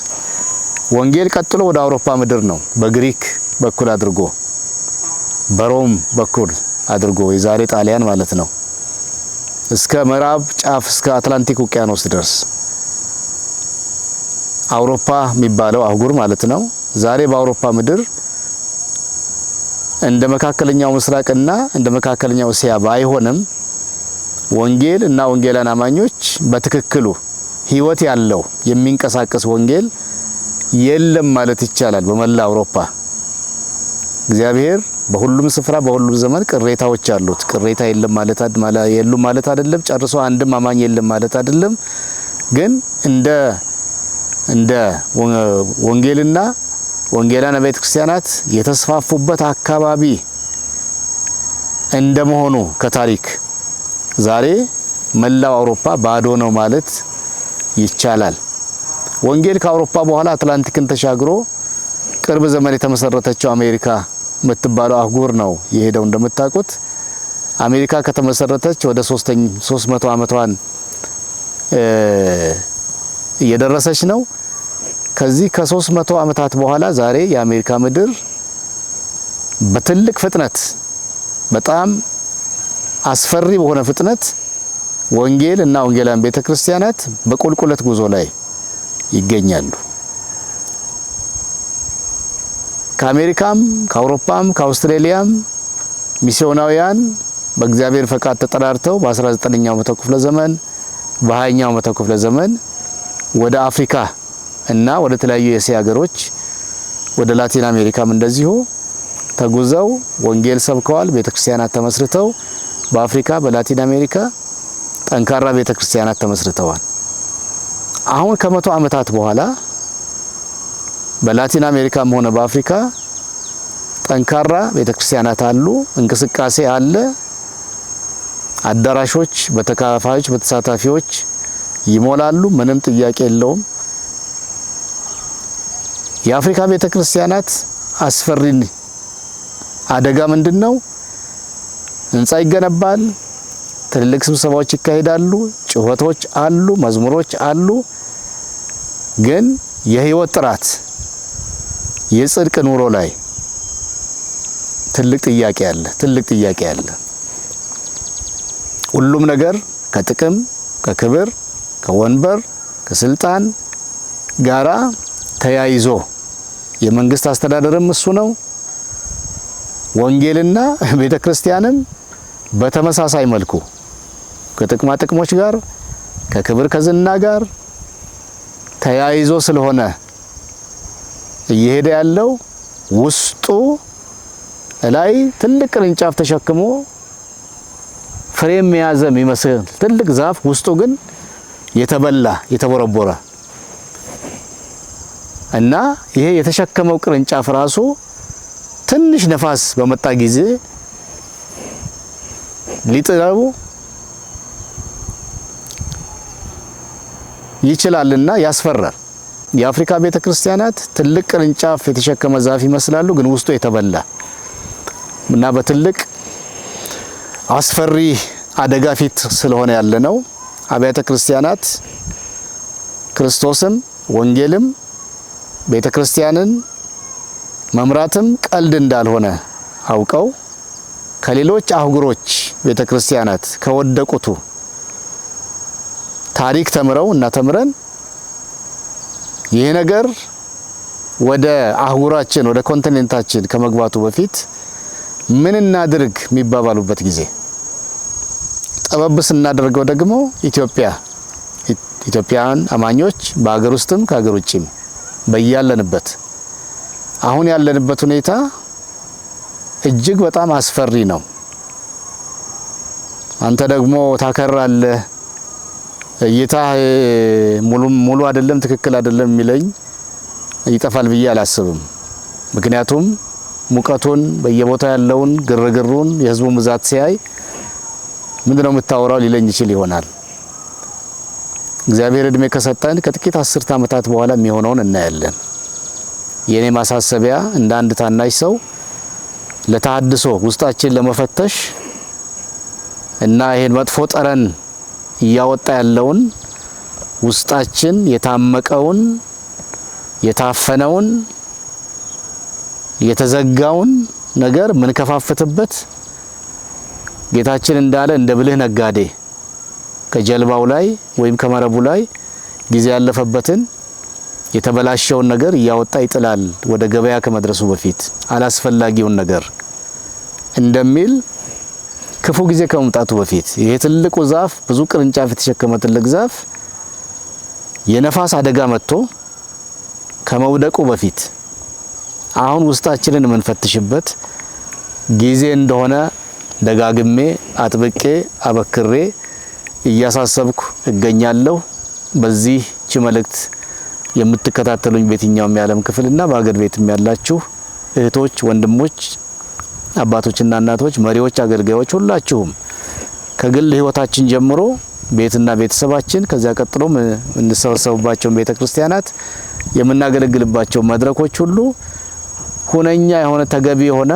ወንጌል ቀጥሎ ወደ አውሮፓ ምድር ነው በግሪክ በኩል አድርጎ በሮም በኩል አድርጎ የዛሬ ጣሊያን ማለት ነው እስከ ምዕራብ ጫፍ እስከ አትላንቲክ ውቅያኖስ ድረስ አውሮፓ የሚባለው አህጉር ማለት ነው። ዛሬ በአውሮፓ ምድር እንደ መካከለኛው ምስራቅና እንደ መካከለኛው እስያ ባይሆንም ወንጌል እና ወንጌላን አማኞች በትክክሉ ህይወት ያለው የሚንቀሳቀስ ወንጌል የለም ማለት ይቻላል በመላ አውሮፓ። እግዚአብሔር በሁሉም ስፍራ በሁሉም ዘመን ቅሬታዎች አሉት። ቅሬታ የለም ማለት አይደለም፣ ጨርሶ አንድም አማኝ የለም ማለት አይደለም። ግን እንደ ወንጌልና ወንጌላን ቤተ ክርስቲያናት የተስፋፉበት አካባቢ እንደመሆኑ ከታሪክ ዛሬ መላው አውሮፓ ባዶ ነው ማለት ይቻላል። ወንጌል ከአውሮፓ በኋላ አትላንቲክን ተሻግሮ ቅርብ ዘመን የተመሰረተችው አሜሪካ የምትባለው አህጉር ነው የሄደው። እንደምታውቁት አሜሪካ ከተመሰረተች ወደ 300 ዓመቷን እየደረሰች ነው። ከዚህ ከ300 ዓመታት በኋላ ዛሬ የአሜሪካ ምድር በትልቅ ፍጥነት በጣም አስፈሪ በሆነ ፍጥነት ወንጌል እና ወንጌላን ቤተክርስቲያናት በቁልቁለት ጉዞ ላይ ይገኛሉ። ከአሜሪካም ከአውሮፓም ከአውስትራሊያም ሚስዮናውያን በእግዚአብሔር ፈቃድ ተጠራርተው በ19ኛው መቶ ክፍለ ዘመን በ20ኛው መቶ ክፍለ ዘመን ወደ አፍሪካ እና ወደ ተለያዩ የእስያ ሀገሮች ወደ ላቲን አሜሪካም እንደዚሁ ተጉዘው ወንጌል ሰብከዋል። ቤተክርስቲያናት ተመስርተው በአፍሪካ በላቲን አሜሪካ ጠንካራ ቤተክርስቲያናት ተመስርተዋል። አሁን ከ100 ዓመታት በኋላ በላቲን አሜሪካም ሆነ በአፍሪካ ጠንካራ ቤተክርስቲያናት አሉ። እንቅስቃሴ አለ። አዳራሾች በተካፋዮች በተሳታፊዎች ይሞላሉ። ምንም ጥያቄ የለውም። የአፍሪካ ቤተክርስቲያናት አስፈሪ አደጋ ምንድነው? ህንጻ ይገነባል፣ ትልልቅ ስብሰባዎች ይካሄዳሉ፣ ጩኸቶች አሉ፣ መዝሙሮች አሉ። ግን የህይወት ጥራት የጽድቅ ኑሮ ላይ ትልቅ ጥያቄ አለ። ሁሉም ነገር ከጥቅም ከክብር ከወንበር ከስልጣን ጋራ ተያይዞ የመንግስት አስተዳደርም እሱ ነው። ወንጌልና ቤተክርስቲያንም በተመሳሳይ መልኩ ከጥቅማ ጥቅሞች ጋር ከክብር ከዝና ጋር ተያይዞ ስለሆነ እየሄደ ያለው ውስጡ ላይ ትልቅ ቅርንጫፍ ተሸክሞ ፍሬም የያዘ የሚመስል ትልቅ ዛፍ ውስጡ ግን የተበላ የተቦረቦረ እና ይሄ የተሸከመው ቅርንጫፍ ራሱ ትንሽ ነፋስ በመጣ ጊዜ ሊጥለው ይችላልና ያስፈራል። የአፍሪካ ቤተክርስቲያናት ትልቅ ቅርንጫፍ የተሸከመ ዛፍ ይመስላሉ፣ ግን ውስጡ የተበላ እና በትልቅ አስፈሪ አደጋ ፊት ስለሆነ ያለነው አብያተ ክርስቲያናት ክርስቶስም ወንጌልም ቤተክርስቲያንን መምራትም ቀልድ እንዳልሆነ አውቀው ከሌሎች አህጉሮች ቤተክርስቲያናት ከወደቁቱ ታሪክ ተምረው እና ተምረን ይሄ ነገር ወደ አህጉራችን ወደ ኮንቲኔንታችን ከመግባቱ በፊት ምን እናድርግ የሚባባሉበት ጊዜ ጠበብ ስናደርገው ደግሞ ኢትዮጵያውያን አማኞች በአገር ውስጥም ከአገር ውጭም በያለንበት አሁን ያለንበት ሁኔታ እጅግ በጣም አስፈሪ ነው። አንተ ደግሞ ታከራለህ፣ እይታህ ሙሉ አይደለም፣ ትክክል አይደለም የሚለኝ ይጠፋል ብዬ አላስብም። ምክንያቱም ሙቀቱን በየቦታው ያለውን ግርግሩን የህዝቡ ብዛት ሲያይ ምንድነው የምታወራው ሊለኝ ይችል ይሆናል። እግዚአብሔር እድሜ ከሰጠን ከጥቂት 10 ዓመታት በኋላ የሚሆነውን እናያለን። የኔ ማሳሰቢያ እንደ አንድ ታናሽ ሰው ለተሐድሶ ውስጣችን ለመፈተሽ እና ይሄን መጥፎ ጠረን እያወጣ ያለውን ውስጣችን የታመቀውን የታፈነውን የተዘጋውን ነገር ምን ከፋፍትበት ጌታችን እንዳለ እንደ ብልህ ነጋዴ ከጀልባው ላይ ወይም ከመረቡ ላይ ጊዜ ያለፈበትን የተበላሸውን ነገር እያወጣ ይጥላል ወደ ገበያ ከመድረሱ በፊት አላስፈላጊውን ነገር እንደሚል ክፉ ጊዜ ከመምጣቱ በፊት ይሄ ትልቁ ዛፍ ብዙ ቅርንጫፍ የተሸከመ ትልቅ ዛፍ የነፋስ አደጋ መጥቶ ከመውደቁ በፊት አሁን ውስጣችንን የምንፈትሽበት ጊዜ እንደሆነ ደጋግሜ አጥብቄ አበክሬ እያሳሰብኩ እገኛለሁ። በዚህ መልእክት የምትከታተሉኝ በየትኛውም የዓለም ክፍልና በአገር ቤትም ያላችሁ እህቶች፣ ወንድሞች፣ አባቶችና እናቶች፣ መሪዎች፣ አገልጋዮች ሁላችሁም ከግል ህይወታችን ጀምሮ ቤትና ቤተሰባችን ከዚያ ቀጥሎ እንሰበሰብባቸው ቤተክርስቲያናት የምናገለግልባቸው መድረኮች ሁሉ ሁነኛ የሆነ ተገቢ የሆነ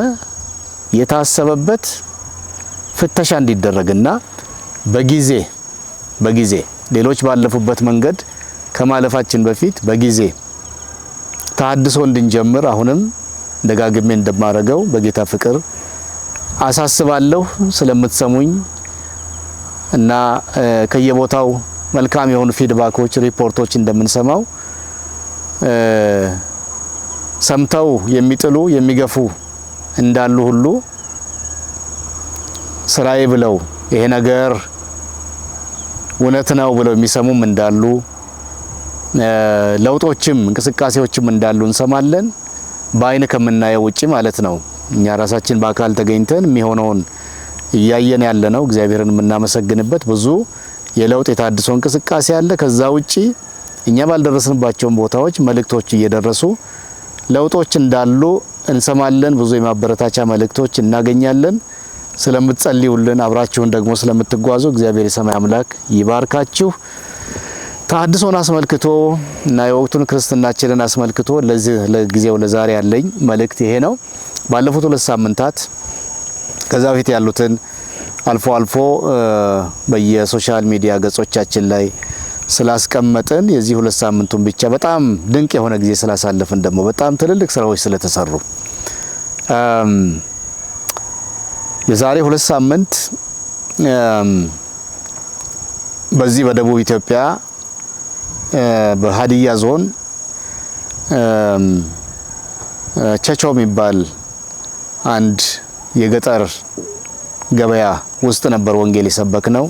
የታሰበበት ፍተሻ እንዲደረግና በጊዜ ሌሎች ባለፉበት መንገድ ከማለፋችን በፊት በጊዜ ተሐድሶ እንድንጀምር አሁንም ደጋግሜ እንደማረገው በጌታ ፍቅር አሳስባለሁ። ስለምትሰሙኝ እና ከየቦታው መልካም የሆኑ ፊድባኮች፣ ሪፖርቶች እንደምንሰማው ሰምተው የሚጥሉ የሚገፉ እንዳሉ ሁሉ ስራዬ ብለው ይሄ ነገር እውነት ነው ብለው የሚሰሙም እንዳሉ ለውጦችም እንቅስቃሴዎችም እንዳሉ እንሰማለን። በአይን ከምናየው ውጪ ማለት ነው። እኛ ራሳችን በአካል ተገኝተን የሚሆነውን እያየን ያለ ነው። እግዚአብሔርን የምናመሰግንበት ብዙ የለውጥ የተሐድሶ እንቅስቃሴ አለ። ከዛ ውጪ እኛ ባልደረስንባቸው ቦታዎች መልእክቶች እየደረሱ ለውጦች እንዳሉ እንሰማለን። ብዙ የማበረታቻ መልእክቶች እናገኛለን። ስለምትጸልዩልን አብራችሁን ደግሞ ስለምትጓዙ እግዚአብሔር የሰማይ አምላክ ይባርካችሁ። ተሐድሶን አስመልክቶ እና የወቅቱን ክርስትናችንን አስመልክቶ ለጊዜው ለዛሬ ያለኝ መልእክት ይሄ ነው። ባለፉት 2 ሳምንታት ከዛ በፊት ያሉትን አልፎ በየሶሻል ሚዲያ ገጾቻችን ላይ ስላስቀመጥን የዚህ 2 ሳምንቱን ብቻ በጣም ድንቅ የሆነ ጊዜ ስላሳለፍን ደግሞ በጣም ትልልቅ ስራዎች ስለተሰሩ የዛሬ 2 ሳምንት በዚህ በደቡብ ኢትዮጵያ በሀዲያ ዞን ቸቾ የሚባል አንድ የገጠር ገበያ ውስጥ ነበር ወንጌል የሰበክ ነው።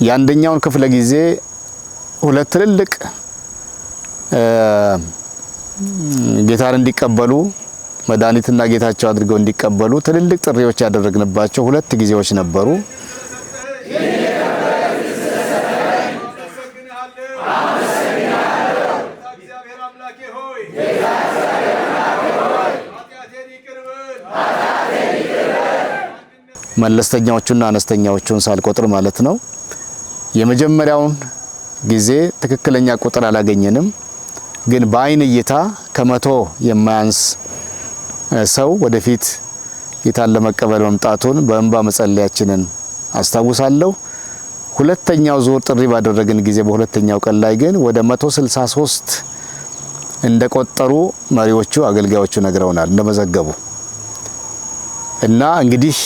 የአንደኛውን ክፍለ ጊዜ 2 ትልልቅ ጌታን እንዲቀበሉ መድኃኒትና ጌታቸው አድርገው እንዲቀበሉ ትልልቅ ጥሪዎች ያደረግንባቸው 2 ጊዜዎች ነበሩ። መለስተኛዎቹና አነስተኛዎቹን ሳልቆጥር ማለት ነው። የመጀመሪያውን ጊዜ ትክክለኛ ቁጥር አላገኘንም፣ ግን በአይን እይታ ከ100 የማያንስ ሰው ወደፊት ጌታን ለመቀበል መምጣቱን በእንባ መጸለያችንን አስታውሳለሁ። ሁለተኛው ዙር ጥሪ ባደረግን ጊዜ በሁለተኛው ቀን ላይ ግን ወደ 163 እንደቆጠሩ መሪዎቹ አገልጋዮቹ ነግረውናል እንደመዘገቡ እና እንግዲህ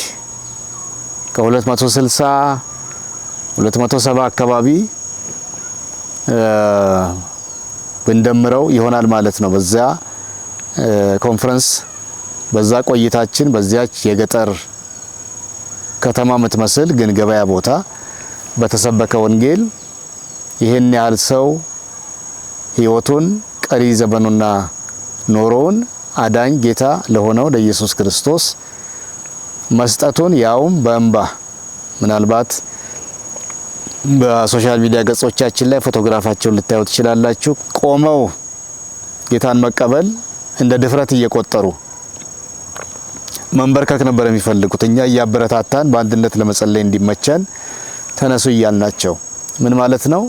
ከ260 270 አካባቢ ብንደምረው ይሆናል ማለት ነው። በዛ ኮንፈረንስ በዛ ቆይታችን በዚያች የገጠር ከተማ የምትመስል ግን ገበያ ቦታ በተሰበከ ወንጌል ይሄን ያህል ሰው ሕይወቱን ቀሪ ዘመኑና ኖሮውን አዳኝ ጌታ ለሆነው ለኢየሱስ ክርስቶስ መስጠቱን ያውም በእንባ ምናልባት በሶሻል ሚዲያ ገጾቻችን ላይ ፎቶግራፋቸውን ልታዩ ትችላላችሁ። ቆመው ጌታን መቀበል እንደ ድፍረት እየቆጠሩ መንበርከክ ነበር የሚፈልጉት። እኛ እያበረታታን በአንድነት ለመጸለይ እንዲመቸን ተነሱ እያልናቸው ምን ማለት ነው?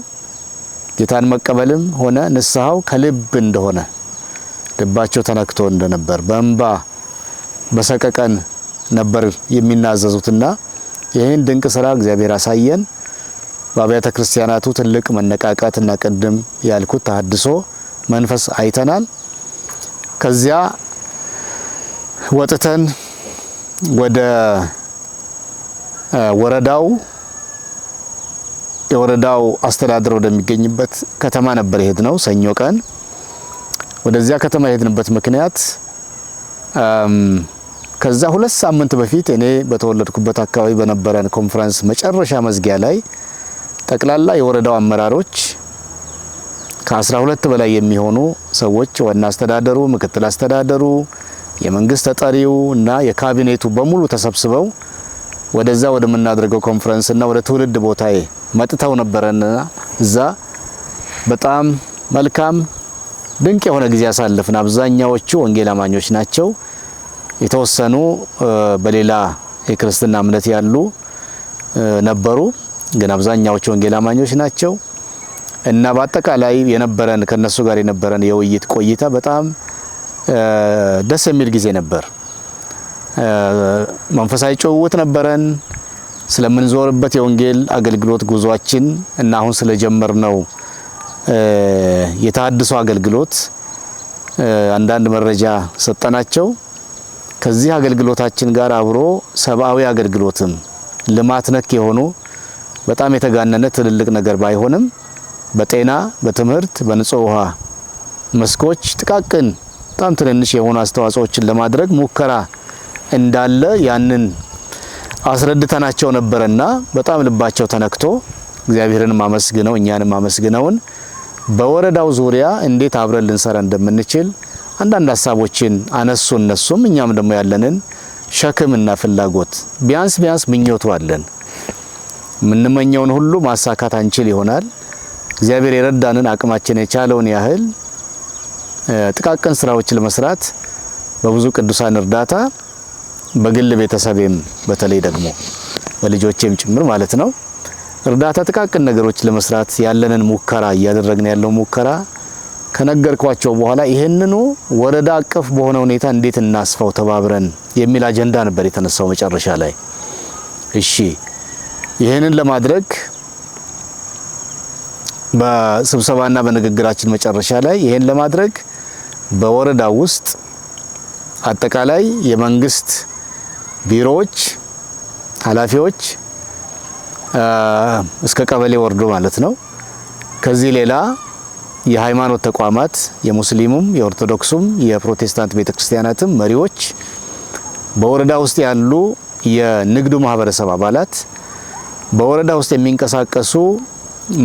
ጌታን መቀበልም ሆነ ንስሐው ከልብ እንደሆነ ልባቸው ተነክቶ እንደነበር በእንባ በሰቀቀን ነበር የሚናዘዙትና ይህን ድንቅ ስራ እግዚአብሔር አሳየን። በአብያተ ክርስቲያናቱ ትልቅ መነቃቃትና ቅድም ያልኩት ተሐድሶ መንፈስ አይተናል። ከዚያ ወጥተን ወደ የወረዳው አስተዳደር ወደሚገኝበት ከተማ ነበር የሄድነው ሰኞ ቀን። ወደዚያ ከተማ የሄድንበት ምክንያት ከዛ 2 ሳምንት በፊት እኔ በተወለድኩበት አካባቢ በነበረን ኮንፈረንስ መጨረሻ መዝጊያ ላይ ጠቅላላ የወረዳው አመራሮች ከ12 በላይ የሚሆኑ ሰዎች ዋና አስተዳደሩ፣ ምክትል አስተዳደሩ፣ የመንግስት ተጠሪው እና የካቢኔቱ በሙሉ ተሰብስበው ወደዛ ወደምናደርገው ኮንፈረንስ እና ወደ ትውልድ ቦታዬ መጥተው ነበርና እዛ በጣም መልካም ድንቅ የሆነ ጊዜ ያሳለፍን። አብዛኛዎቹ ወንጌል አማኞች ናቸው። የተወሰኑ በሌላ የክርስትና እምነት ያሉ ነበሩ፣ ግን አብዛኛዎቹ ወንጌል አማኞች ናቸው እና በአጠቃላይ የነበረን ከነሱ ጋር የነበረን የውይይት ቆይታ በጣም ደስ የሚል ጊዜ ነበር። መንፈሳዊ ጭውውት ነበረን ስለምንዞርበት የወንጌል አገልግሎት ጉዟችን እና አሁን ስለጀመርነው የተሐድሶ አገልግሎት አንዳንድ መረጃ ሰጠናቸው። ከዚህ አገልግሎታችን ጋር አብሮ ሰብአዊ አገልግሎትም ልማት ነክ የሆኑ በጣም የተጋነነ ትልልቅ ነገር ባይሆንም በጤና፣ በትምህርት፣ በንጹህ ውሃ መስኮች ጥቃቅን በጣም ትንንሽ የሆኑ አስተዋጽኦችን ለማድረግ ሙከራ እንዳለ ያንን አስረድተናቸው ነበርና በጣም ልባቸው ተነክቶ እግዚአብሔርን ማመስግነው እኛንም ማመስግነውን በወረዳው ዙሪያ እንዴት አብረን ልንሰራ እንደምንችል አንዳንድ ሀሳቦችን አነሱ። እነሱም እኛም ደግሞ ያለንን ሸክምና ፍላጎት ቢያንስ ምኞቱ አለን። ምንመኘውን ሁሉ ማሳካት አንችል ይሆናል። እግዚአብሔር የረዳንን አቅማችን የቻለውን ያህል ጥቃቅን ስራዎችን ለመስራት በብዙ ቅዱሳን እርዳታ በግል ቤተሰቤም በተለይ ደግሞ በልጆቼም ጭምር ማለት ነው እርዳታ ጥቃቅን ነገሮች ለመስራት ያለንን ሙከራ እያደረግን ያለው ሙከራ ከነገርኳቸው በኋላ ይሄንኑ ወረዳ አቀፍ በሆነ ሁኔታ እንዴት እናስፋው ተባብረን የሚል አጀንዳ ነበር የተነሳው መጨረሻ ላይ። እሺ ይሄንን ለማድረግ በስብሰባና በንግግራችን መጨረሻ ላይ ይሄን ለማድረግ በወረዳው ውስጥ አጠቃላይ የመንግስት ቢሮዎች ኃላፊዎች እስከ ቀበሌ ወርዶ ማለት ነው። ከዚህ ሌላ የሃይማኖት ተቋማት የሙስሊሙም፣ የኦርቶዶክሱም፣ የፕሮቴስታንት ቤተክርስቲያናትም መሪዎች፣ በወረዳ ውስጥ ያሉ የንግዱ ማህበረሰብ አባላት፣ በወረዳ ውስጥ የሚንቀሳቀሱ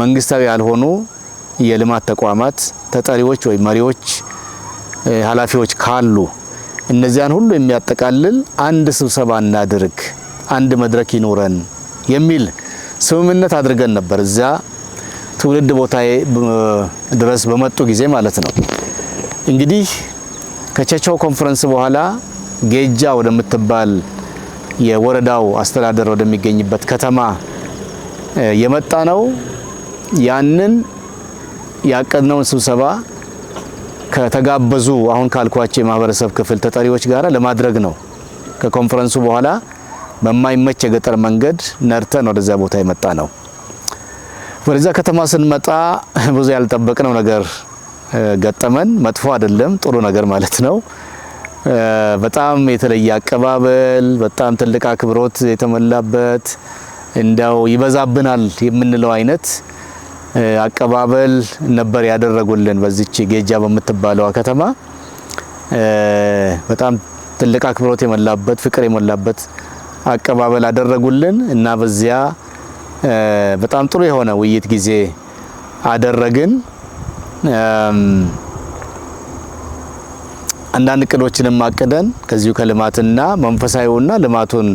መንግስታዊ ያልሆኑ የልማት ተቋማት ተጠሪዎች ወይ መሪዎች፣ ኃላፊዎች ካሉ እነዚያን ሁሉ የሚያጠቃልል አንድ ስብሰባ እናድርግ፣ አንድ መድረክ ይኖረን የሚል ስምምነት አድርገን ነበር። እዛ ትውልድ ቦታዬ ድረስ በመጡ ጊዜ ማለት ነው። እንግዲህ ከቸቸው ኮንፈረንስ በኋላ ጌጃ ወደምትባል የወረዳው አስተዳደር ወደሚገኝበት ከተማ የመጣ ነው። ያንን ያቀድነውን ስብሰባ ከተጋበዙ አሁን ካልኳቸው የማህበረሰብ ክፍል ተጠሪዎች ጋር ለማድረግ ነው። ከኮንፈረንሱ በኋላ በማይመች የገጠር መንገድ ነርተን ወደዛ ቦታ የመጣ ነው። ወደዛ ከተማ ስንመጣ ብዙ ያልጠበቅነው ነገር ገጠመን። መጥፎ አይደለም፣ ጥሩ ነገር ማለት ነው። በጣም የተለየ አቀባበል፣ በጣም ትልቅ አክብሮት የተሞላበት እንደው ይበዛብናል የምንለው አይነት አቀባበል ነበር ያደረጉልን። በዚች ጌጃ በምትባለው ከተማ በጣም ትልቅ አክብሮት የሞላበት ፍቅር የሞላበት አቀባበል አደረጉልን እና በዚያ በጣም ጥሩ የሆነ ውይይት ጊዜ አደረግን። አንዳንድ እቅዶችንም አቅደን ከዚሁ ከልማትና መንፈሳዊውና ልማቱን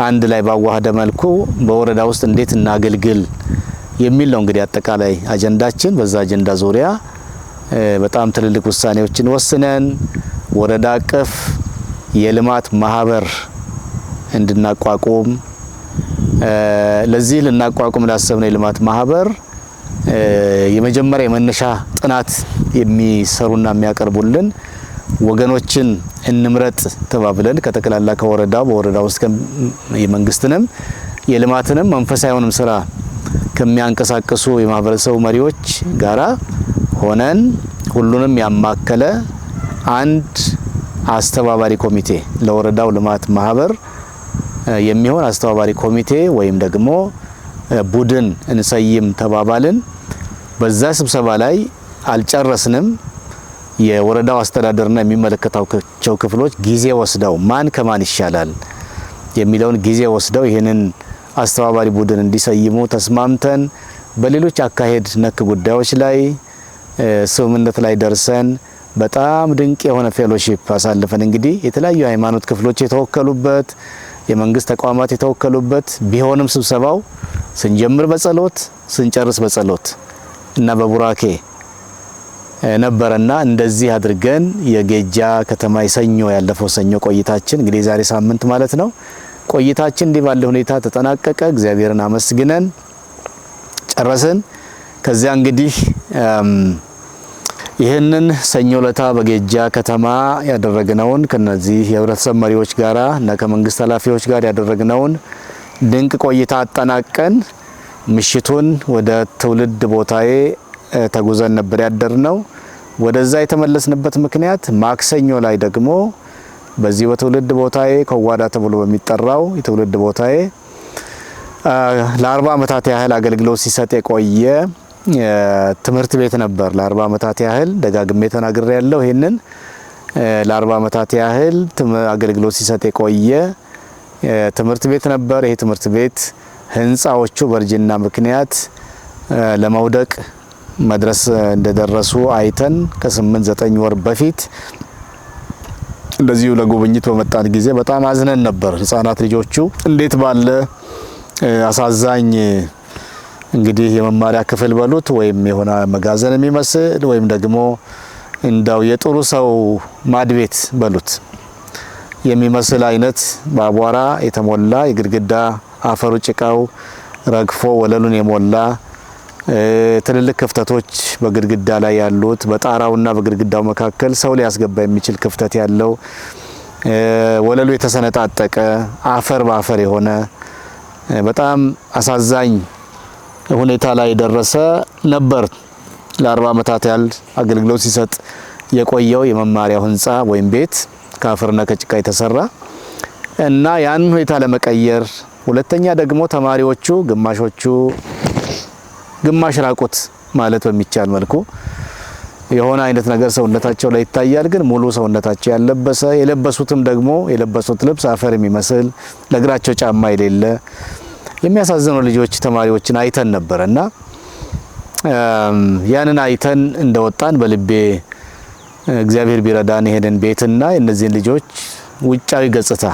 አንድ ላይ ባዋህደ መልኩ በወረዳ ውስጥ እንዴት እናገልግል የሚል ነው እንግዲህ አጠቃላይ አጀንዳችን። በዛ አጀንዳ ዙሪያ በጣም ትልልቅ ውሳኔዎችን ወስነን ወረዳ አቀፍ የልማት ማህበር እንድናቋቁም ለዚህ ልናቋቁም ላሰብነው የልማት ማህበር የመጀመሪያ የመነሻ ጥናት የሚሰሩና የሚያቀርቡልን ወገኖችን እንምረጥ ተባብለን ከተከላላ ከወረዳው በወረዳ ውስጥ የመንግስትንም የልማትንም መንፈሳዊውንም ስራ ከሚያንቀሳቅሱ የማህበረሰቡ መሪዎች ጋራ ሆነን ሁሉንም ያማከለ አንድ አስተባባሪ ኮሚቴ ለወረዳው ልማት ማህበር የሚሆን አስተባባሪ ኮሚቴ ወይም ደግሞ ቡድን እንሰይም ተባባልን። በዛ ስብሰባ ላይ አልጨረስንም። የወረዳው አስተዳደርና የሚመለከታቸው ክፍሎች ጊዜ ወስደው ማን ከማን ይሻላል የሚለውን ጊዜ ወስደው ይህንን አስተባባሪ ቡድን እንዲሰይሙ ተስማምተን በሌሎች አካሄድ ነክ ጉዳዮች ላይ ስምምነት ላይ ደርሰን በጣም ድንቅ የሆነ ፌሎሺፕ አሳልፈን እንግዲህ የተለያዩ ሃይማኖት ክፍሎች የተወከሉበት የመንግስት ተቋማት የተወከሉበት ቢሆንም ስብሰባው ስንጀምር በጸሎት ስንጨርስ በጸሎት እና በቡራኬ ነበርና እንደዚህ አድርገን የጌጃ ከተማ ሰኞ ያለፈው ሰኞ ቆይታችን እንግዲህ ዛሬ ሳምንት ማለት ነው ቆይታችን እንዲህ ባለ ሁኔታ ተጠናቀቀ። እግዚአብሔርን አመስግነን ጨረስን። ከዚያ እንግዲህ ይህንን ሰኞ ለታ በጌጃ ከተማ ያደረግነውን ከነዚህ የህብረተሰብ መሪዎች ጋራ እና ከመንግስት ኃላፊዎች ጋር ያደረግነውን ድንቅ ቆይታ አጠናቀን ምሽቱን ወደ ትውልድ ቦታዬ ተጉዘን ነበር ያደርነው። ወደዛ የተመለስንበት ምክንያት ማክሰኞ ላይ ደግሞ በዚህ በትውልድ ቦታዬ ከዋዳ ተብሎ በሚጠራው የትውልድ ቦታዬ ለ40 ዓመታት ያህል አገልግሎት ሲሰጥ የቆየ ትምህርት ቤት ነበር። ለ40 ዓመታት ያህል ደጋግሜ ተናግሬ ያለው ይሄንን ለ40 ዓመታት ያህል አገልግሎት ሲሰጥ የቆየ ትምህርት ቤት ነበር። ይሄ ትምህርት ቤት ህንጻዎቹ በእርጅና ምክንያት ለመውደቅ መድረስ እንደደረሱ አይተን ከ8-9 ወር በፊት እንደዚሁ ለጉብኝት በመጣን ጊዜ በጣም አዝነን ነበር። ህፃናት ልጆቹ እንዴት ባለ አሳዛኝ እንግዲህ የመማሪያ ክፍል በሉት ወይም የሆነ መጋዘን የሚመስል ወይም ደግሞ እንዳው የጥሩ ሰው ማድቤት በሉት የሚመስል አይነት በአቧራ የተሞላ የግድግዳ አፈሩ ጭቃው ረግፎ ወለሉን የሞላ ትልልቅ ክፍተቶች በግድግዳ ላይ ያሉት በጣራውና በግድግዳው መካከል ሰው ሊያስገባ የሚችል ክፍተት ያለው ወለሉ የተሰነጣጠቀ አፈር በአፈር የሆነ በጣም አሳዛኝ ሁኔታ ላይ ደረሰ ነበር። ለ40 ዓመታት ያህል አገልግሎት ሲሰጥ የቆየው የመማሪያው ህንጻ ወይም ቤት ከአፈርና ከጭቃ የተሰራ እና ያን ሁኔታ ለመቀየር ሁለተኛ ደግሞ ተማሪዎቹ ግማሽ ራቁት ማለት በሚቻል መልኩ የሆነ አይነት ነገር ሰውነታቸው ላይ ይታያል፣ ግን ሙሉ ሰውነታቸው ያለበሰ የለበሱትም ደግሞ የለበሱት ልብስ አፈር የሚመስል ለእግራቸው ጫማ የሌለ የሚያሳዝኑ ልጆች ተማሪዎችን አይተን ነበርና ያንን አይተን እንደወጣን በልቤ እግዚአብሔር ቢረዳን ይሄንን ቤትና የነዚህን ልጆች ውጫዊ ገጽታ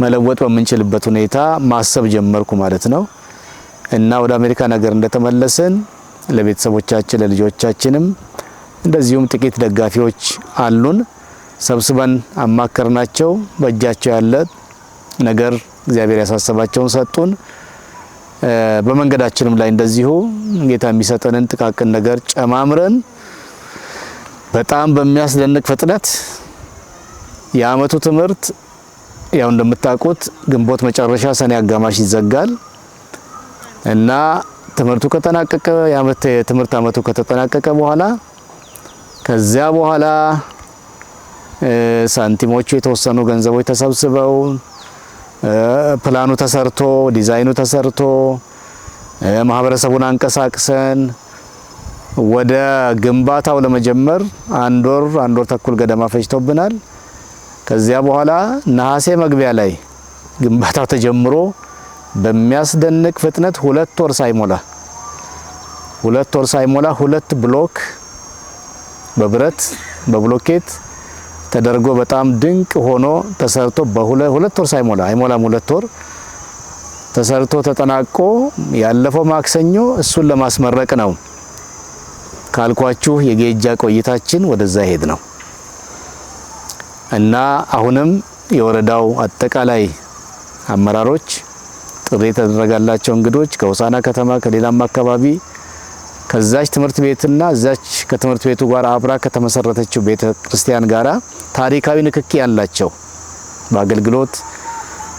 መለወጥ በምንችልበት ሁኔታ ማሰብ ጀመርኩ ማለት ነው። እና ወደ አሜሪካ ነገር እንደተመለስን ለቤተሰቦቻችን ለልጆቻችንም እንደዚሁም ጥቂት ደጋፊዎች አሉን ሰብስበን አማከርናቸው። በእጃቸው ያለ ነገር እግዚአብሔር ያሳሰባቸውን ሰጡን። በመንገዳችንም ላይ እንደዚሁ ጌታ የሚሰጠንን ጥቃቅን ነገር ጨማምረን በጣም በሚያስደንቅ ፍጥነት የአመቱ ትምህርት ያው እንደምታውቁት ግንቦት መጨረሻ ሰኔ አጋማሽ ይዘጋል እና ትምህርቱ ከተጠናቀቀ የትምህርት አመቱ ከተጠናቀቀ በኋላ ከዚያ በኋላ ሳንቲሞቹ የተወሰኑ ገንዘቦች ተሰብስበው ፕላኑ ተሰርቶ ዲዛይኑ ተሰርቶ ማህበረሰቡን አንቀሳቅሰን ወደ ግንባታው ለመጀመር አንድ ወር ተኩል ገደማ ፈጅቶብናል። ከዚያ በኋላ ነሐሴ መግቢያ ላይ ግንባታው ተጀምሮ በሚያስደንቅ ፍጥነት 2 ወር ሳይሞላ 2 ብሎክ በብረት በብሎኬት ተደርጎ በጣም ድንቅ ሆኖ ተሰርቶ በሁለት ወር አይሞላም 2 ወር ተሰርቶ ተጠናቆ ያለፈው ማክሰኞ እሱን ለማስመረቅ ነው ካልኳችሁ የጌጃ ቆይታችን ወደዛ ሄድ ነው እና አሁንም የወረዳው አጠቃላይ አመራሮች ጥሪ የተደረጋላቸው እንግዶች ከሆሳና ከተማ ከሌላም አካባቢ ከዛች ትምህርት ቤትና እዛች ከትምህርት ቤቱ ጋር አብራ ከተመሰረተችው ቤተ ክርስቲያን ጋራ ታሪካዊ ንክኪ ያላቸው በአገልግሎት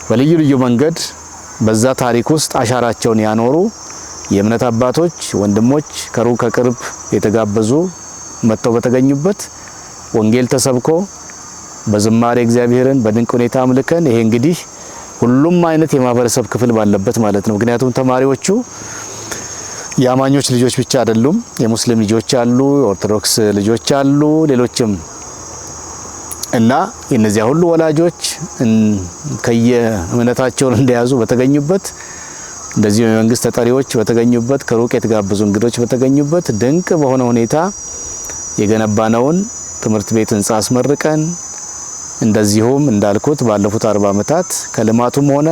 በልዩ ልዩ መንገድ በዛ ታሪክ ውስጥ አሻራቸውን ያኖሩ የእምነት አባቶች ወንድሞች ከሩቅ ከቅርብ የተጋበዙ መጥተው በተገኙበት ወንጌል ተሰብኮ በዝማሬ እግዚአብሔርን በድንቅ ሁኔታ አምልከን ይሄ እንግዲህ ሁሉም አይነት የማህበረሰብ ክፍል ባለበት ማለት ነው። ምክንያቱም ተማሪዎቹ የአማኞች ልጆች ብቻ አይደሉም። የሙስሊም ልጆች አሉ፣ የኦርቶዶክስ ልጆች አሉ፣ ሌሎችም እና እነዚያ ሁሉ ወላጆች ከየእምነታቸውን እንደያዙ በተገኙበት እንደዚህ የመንግስት ተጠሪዎች በተገኙበት ከሩቅ የተጋበዙ እንግዶች በተገኙበት ድንቅ በሆነ ሁኔታ የገነባነውን ትምህርት ቤት ህንጻ አስመርቀን እንደዚሁም እንዳልኩት ባለፉት 40 ዓመታት ከልማቱም ሆነ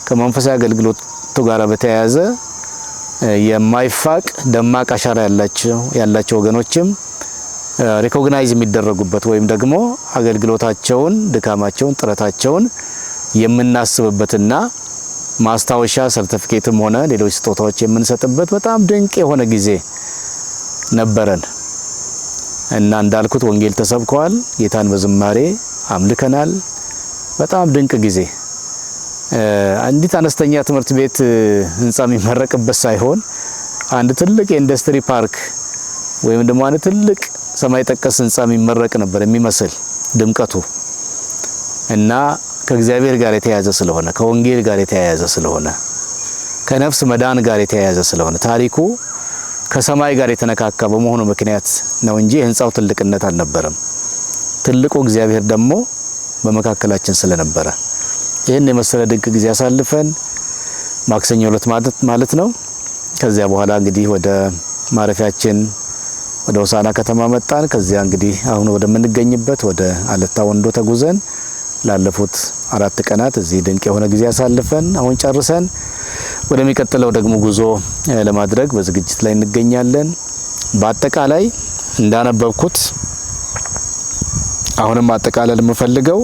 ከመንፈሳዊ አገልግሎቱ ጋር በተያያዘ የማይፋቅ ደማቅ አሻራ ያላቸው ወገኖችም ሪኮግናይዝ የሚደረጉበት ወይም ደግሞ አገልግሎታቸውን ድካማቸውን ጥረታቸውን የምናስብበትና ማስታወሻ ሰርቲፊኬትም ሆነ ሌሎች ስጦታዎች የምንሰጥበት በጣም ድንቅ የሆነ ጊዜ ነበረን እና እንዳልኩት ወንጌል ተሰብከዋል። ጌታን በዝማሬ አምልከናል። በጣም ድንቅ ጊዜ አንዲት አነስተኛ ትምህርት ቤት ህንጻ የሚመረቅበት ሳይሆን አንድ ትልቅ የኢንዱስትሪ ፓርክ ወይም ደግሞ አንድ ትልቅ ሰማይ ጠቀስ ህንጻ የሚመረቅ ነበር የሚመስል ድምቀቱ እና ከእግዚአብሔር ጋር የተያያዘ ስለሆነ ከወንጌል ጋር የተያያዘ ስለሆነ ከነፍስ መዳን ጋር የተያያዘ ስለሆነ ታሪኩ ከሰማይ ጋር የተነካካ በመሆኑ ምክንያት ነው እንጂ ህንጻው ትልቅነት አልነበረም። ትልቁ እግዚአብሔር ደግሞ በመካከላችን ስለነበረ ይህን የመሰለ ድንቅ ጊዜ አሳልፈን ማክሰኞ ዕለት ማለት ነው። ከዚያ በኋላ እንግዲህ ወደ ማረፊያችን ወደ ሆሳና ከተማ መጣን። ከዚያ እንግዲህ አሁን ወደ ምንገኝበት ወደ አለታ ወንዶ ተጉዘን ላለፉት 4 ቀናት እዚህ ድንቅ የሆነ ጊዜ አሳልፈን አሁን ጨርሰን ወደሚቀጥለው ደግሞ ጉዞ ለማድረግ በዝግጅት ላይ እንገኛለን። በአጠቃላይ እንዳነበብኩት አሁንም አጠቃላይ የምፈልገው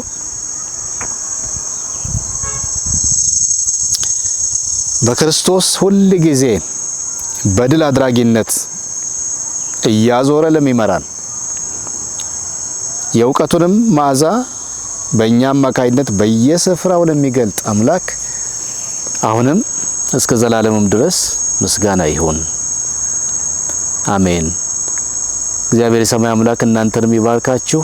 በክርስቶስ ሁል ጊዜ በድል አድራጊነት እያዞረ ለሚመራን የእውቀቱንም መዓዛ በእኛም አማካይነት በየስፍራው ለሚገልጥ አምላክ አሁንም እስከ ዘላለምም ድረስ ምስጋና ይሁን፣ አሜን። እግዚአብሔር የሰማይ አምላክ እናንተንም ይባርካችሁ።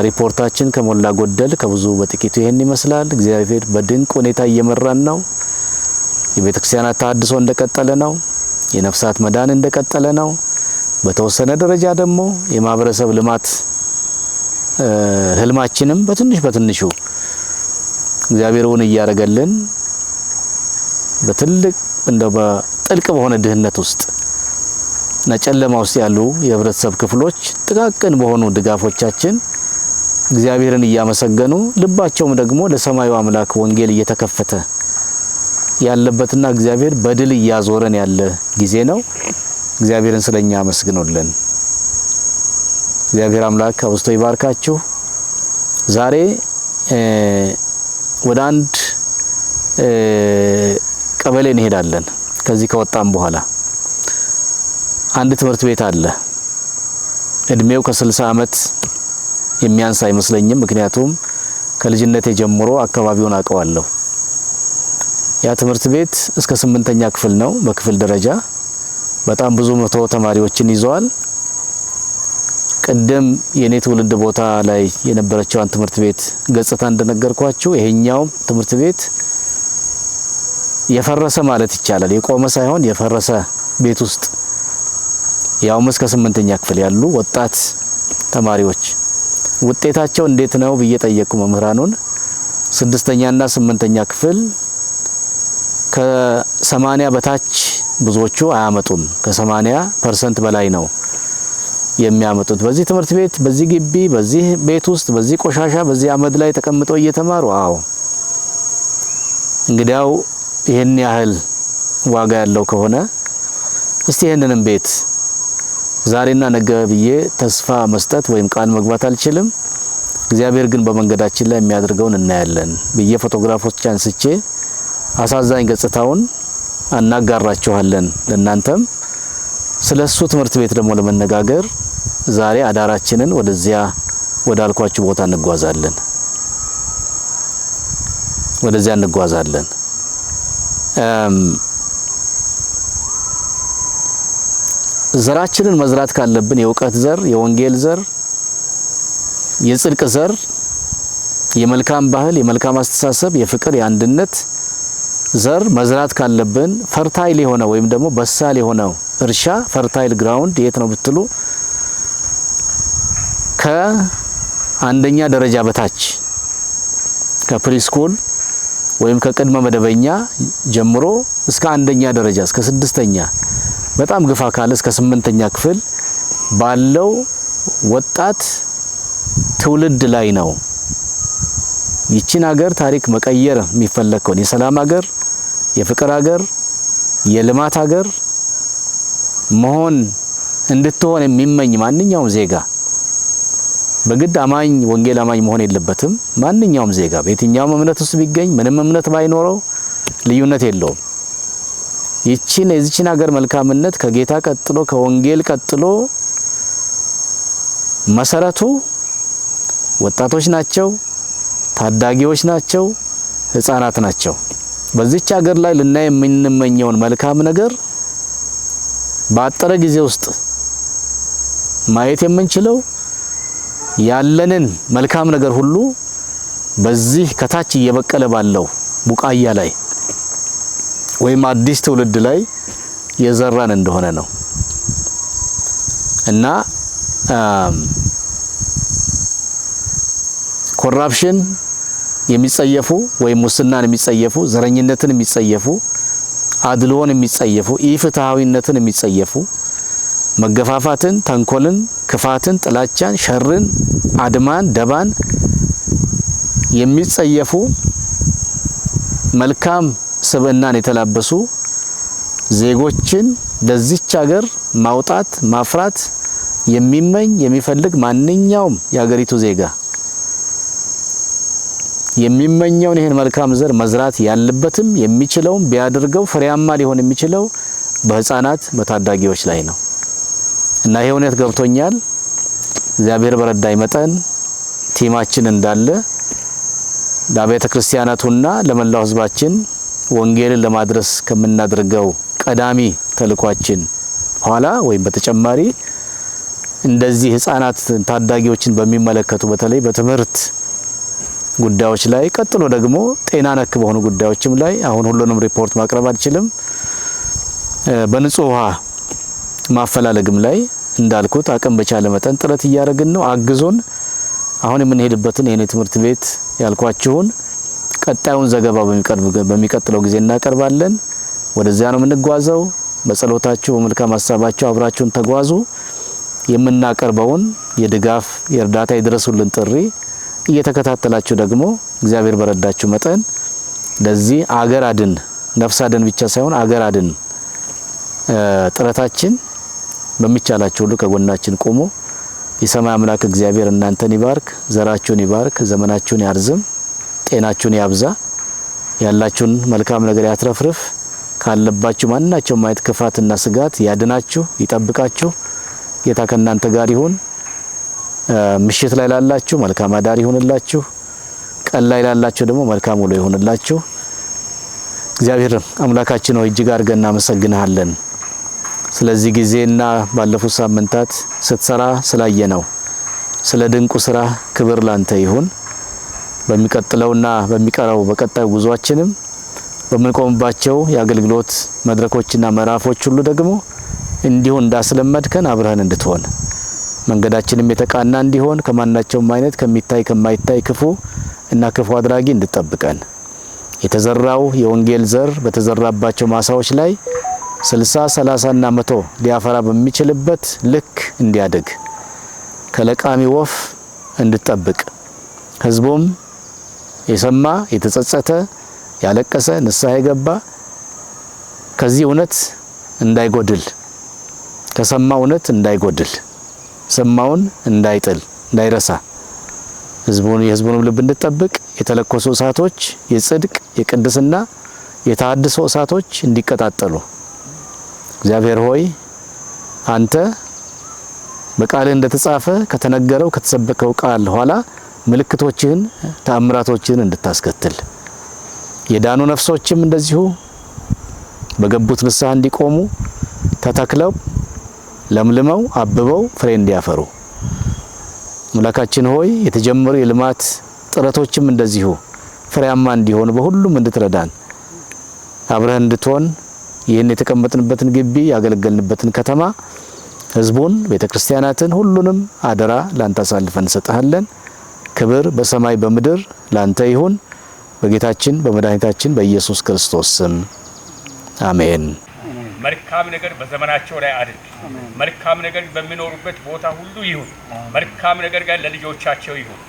ሪፖርታችን ከሞላ ጎደል ከብዙ በጥቂቱ ይሄን ይመስላል። እግዚአብሔር በድንቅ ሁኔታ እየመራን ነው። የቤተክርስቲያናት ተሐድሶ እንደቀጠለ ነው። የነፍሳት መዳን እንደቀጠለ ነው። በተወሰነ ደረጃ ደግሞ የማህበረሰብ ልማት ህልማችንም በትንሹ እግዚአብሔርን እያረገልን በትልቅ እንደው በጥልቅ በሆነ ድህነት ውስጥ እና ጨለማ ውስጥ ያሉ የህብረተሰብ ክፍሎች ጥቃቅን በሆኑ ድጋፎቻችን እግዚአብሔርን እያመሰገኑ ልባቸውም ደግሞ ለሰማዩ አምላክ ወንጌል እየተከፈተ ያለበትና እግዚአብሔር በድል እያዞረን ያለ ጊዜ ነው። እግዚአብሔርን ስለኛ አመስግኑልን። እግዚአብሔር አምላክ አብዝቶ ይባርካችሁ። ዛሬ ወደ አንድ ቀበሌ እንሄዳለን። ከዚህ ከወጣን በኋላ አንድ ትምህርት ቤት አለ። እድሜው ከ60 ዓመት የሚያንስ አይመስለኝም። ምክንያቱም ከልጅነቴ ጀምሮ አካባቢውን አውቀዋለሁ። ያ ትምህርት ቤት እስከ 8ኛ ክፍል ነው በክፍል ደረጃ። በጣም ብዙ መቶ ተማሪዎችን ይዟል። ቀደም የኔ ትውልድ ቦታ ላይ የነበረችውን ትምህርት ቤት ገጽታ እንደነገርኳችሁ ይሄኛው ትምህርት ቤት የፈረሰ ማለት ይቻላል። የቆመ ሳይሆን የፈረሰ ቤት ውስጥ ያውም እስከ 8ኛ ክፍል ያሉ ወጣት ተማሪዎች ውጤታቸው እንዴት ነው ብዬ ጠየቅኩ መምህራኑን። 6ኛና 8ኛ ክፍል ከ80 በታች ብዙዎቹ አያመጡም። ከ80% በላይ ነው የሚያመጡት። በዚህ ትምህርት ቤት፣ በዚህ ግቢ፣ በዚህ ቤት ውስጥ፣ በዚህ ቆሻሻ፣ በዚህ አመድ ላይ ተቀምጠው እየተማሩ እንግዲያው ይሄን ያህል ዋጋ ያለው ከሆነ እስቲ ይሄንንም ቤት ዛሬና ነገ ብዬ ተስፋ መስጠት ወይም ቃል መግባት አልችልም። እግዚአብሔር ግን በመንገዳችን ላይ የሚያደርገውን እናያለን ብዬ ፎቶግራፎች አንስቼ አሳዛኝ ገጽታውን አናጋራችኋለን። ለእናንተም ስለሱ ትምህርት ቤት ደግሞ ለመነጋገር ዛሬ አዳራችንን ወደዚያ ወዳልኳችሁ ቦታ እንጓዛለን። ዘራችንን መዝራት ካለብን የእውቀት ዘር፣ የወንጌል ዘር፣ የጽድቅ ዘር፣ የመልካም ባህል፣ የመልካም አስተሳሰብ፣ የፍቅር፣ የአንድነት ዘር መዝራት ካለብን ፈርታይል የሆነ ወይም ደግሞ በሳል የሆነው እርሻ ፈርታይል ግራውንድ የት ነው ብትሉ ከአንደኛ ደረጃ በታች ከፕሪስኩል ወይም ከቅድመ መደበኛ ጀምሮ እስከ አንደኛ ደረጃ እስከ 6ኛ በጣም ግፋ ካለ እስከ 8ኛ ክፍል ባለው ወጣት ትውልድ ላይ ነው ይቺን ሀገር ታሪክ መቀየር የሚፈለከው። የሰላም ሀገር፣ የፍቅር ሀገር፣ የልማት ሀገር መሆን እንድትሆን የሚመኝ ማንኛውም ዜጋ በግድ አማኝ ወንጌል አማኝ መሆን የለበትም። ማንኛውም ዜጋ በየትኛውም እምነት ውስጥ ቢገኝ ምንም እምነት ባይኖረው ልዩነት የለውም። የዚችን ሀገር መልካምነት ከጌታ ቀጥሎ ከወንጌል ቀጥሎ መሰረቱ ወጣቶች ናቸው፣ ታዳጊዎች ናቸው፣ ህፃናት ናቸው። በዚች ሀገር ላይ ልናይ የምንመኘውን መልካም ነገር በአጠረ ጊዜ ውስጥ ማየት የምንችለው ያለንን መልካም ነገር ሁሉ በዚህ ከታች እየበቀለ ባለው ቡቃያ ላይ ወይም አዲስ ትውልድ ላይ የዘራን እንደሆነ ነው እና ኮራፕሽን የሚጸየፉ ወይም ሙስናን የሚጸየፉ፣ ዘረኝነትን የሚጸየፉ፣ አድልዎን የሚጸየፉ፣ ኢፍትሃዊነትን የሚጸየፉ፣ መገፋፋትን፣ ተንኮልን፣ ክፋትን፣ ጥላቻን፣ ሸርን፣ አድማን፣ ደባን የሚጸየፉ መልካም ስብዕናን የተላበሱ ዜጎችን ለዚች ሀገር ማውጣት ማፍራት የሚመኝ የሚፈልግ ማንኛውም የሀገሪቱ ዜጋ የሚመኘውን ይሄን መልካም ዘር መዝራት ያለበትም የሚችለውም ቢያደርገው ፍሬያማ ሊሆን የሚችለው በህፃናት በታዳጊዎች ላይ ነው እና ይሄ እውነት ገብቶኛል። እግዚአብሔር በረዳይ መጠን ቲማችን እንዳለ ለአብያተ ክርስቲያናቱና ለመላው ህዝባችን ወንጌልን ለማድረስ ከምናደርገው ቀዳሚ ተልኳችን ኋላ ወይም በተጨማሪ እንደዚህ ህፃናት ታዳጊዎችን በሚመለከቱ በተለይ በትምህርት ጉዳዮች ላይ ቀጥሎ ደግሞ ጤና ነክ በሆኑ ጉዳዮችም ላይ አሁን ሁሉንም ሪፖርት ማቅረብ አልችልም። በንጹህ ውሃ ማፈላለግም ላይ እንዳልኩት አቅም በቻለ መጠን ጥረት እያደረግን ነው። አግዞን አሁን የምንሄድበትን የኔ ትምህርት ቤት ያልኳችሁን ቀጣዩን ዘገባ በሚቀጥለው ጊዜ እናቀርባለን። ወደዚያ ነው የምንጓዘው። በጸሎታችሁ በመልካም ሐሳባችሁ አብራችሁን ተጓዙ። የምናቀርበውን የድጋፍ የእርዳታ ይድረሱልን ጥሪ እየተከታተላችሁ ደግሞ እግዚአብሔር በረዳችሁ መጠን ለዚህ አገር አድን ነፍስ አድን ብቻ ሳይሆን አገር አድን ጥረታችን በሚቻላችሁ ሁሉ ከጎናችን ቆሙ። የሰማይ አምላክ እግዚአብሔር እናንተን ይባርክ፣ ዘራችሁን ይባርክ፣ ዘመናችሁን ያርዝም፣ ጤናችሁን ያብዛ፣ ያላችሁን መልካም ነገር ያትረፍርፍ፣ ካለባችሁ ማናቸው ማየት ክፋትና ስጋት ያድናችሁ፣ ይጠብቃችሁ። ጌታ ከእናንተ ጋር ይሁን። ምሽት ላይ ላላችሁ መልካም አዳር ይሁንላችሁ፣ ቀን ላይ ላላችሁ ደግሞ መልካም ውሎ ይሁንላችሁ። እግዚአብሔር አምላካችን ሆይ እጅግ አድርገን እናመሰግንሃለን ስለዚህ ጊዜና ባለፉት ሳምንታት ስትሰራ ስላየነው ስለ ድንቁ ስራ ክብር ላንተ ይሁን። በሚቀጥለውና በሚቀረው በቀጣዩ ጉዟችንም በምንቆምባቸው የአገልግሎት መድረኮችና ምዕራፎች ሁሉ ደግሞ እንዲሁ እንዳስለመድከን አብረን እንድትሆን መንገዳችንም የተቃና እንዲሆን ከማናቸውም አይነት ከሚታይ ከማይታይ ክፉ እና ክፉ አድራጊ እንድትጠብቀን የተዘራው የወንጌል ዘር በተዘራባቸው ማሳዎች ላይ 60 30 እና 100 ሊያፈራ በሚችልበት ልክ እንዲያድግ ከለቃሚ ወፍ እንድትጠብቅ ህዝቡም የሰማ የተጸጸተ ያለቀሰ ንስሐ የገባ ከዚህ እውነት እንዳይጎድል ከሰማው እውነት እንዳይጎድል ሰማውን እንዳይጥል እንዳይረሳ የህዝቡን ልብ እንድትጠብቅ የተለኮሱ እሳቶች የጽድቅ የቅድስና የተሐድሶ እሳቶች እንዲቀጣጠሉ እግዚአብሔር ሆይ አንተ በቃልህ እንደተጻፈ ከተነገረው ከተሰበከው ቃል ኋላ ምልክቶችን ተአምራቶችን እንድታስከትል የዳኑ ነፍሶችም እንደዚሁ በገቡት ንስሐ እንዲቆሙ ተተክለው ለምልመው አብበው ፍሬ እንዲያፈሩ አምላካችን ሆይ የተጀመሩ የልማት ጥረቶችም እንደዚሁ ፍሬያማ እንዲሆኑ በሁሉም እንድትረዳን አብረን እንድትሆን ይህን የተቀመጥንበትን ግቢ ያገለገልንበትን ከተማ ህዝቡን ቤተክርስቲያናትን ሁሉንም አደራ ላንተ አሳልፈን እንሰጣለን። ክብር በሰማይ በምድር ላንተ ይሁን በጌታችን በመድኃኒታችን በኢየሱስ ክርስቶስ ስም አሜን። መልካም ነገር በዘመናቸው ላይ አድርግ። መልካም ነገር በሚኖሩበት ቦታ ሁሉ ይሁን። መልካም ነገር ጋር ለልጆቻቸው ይሁን።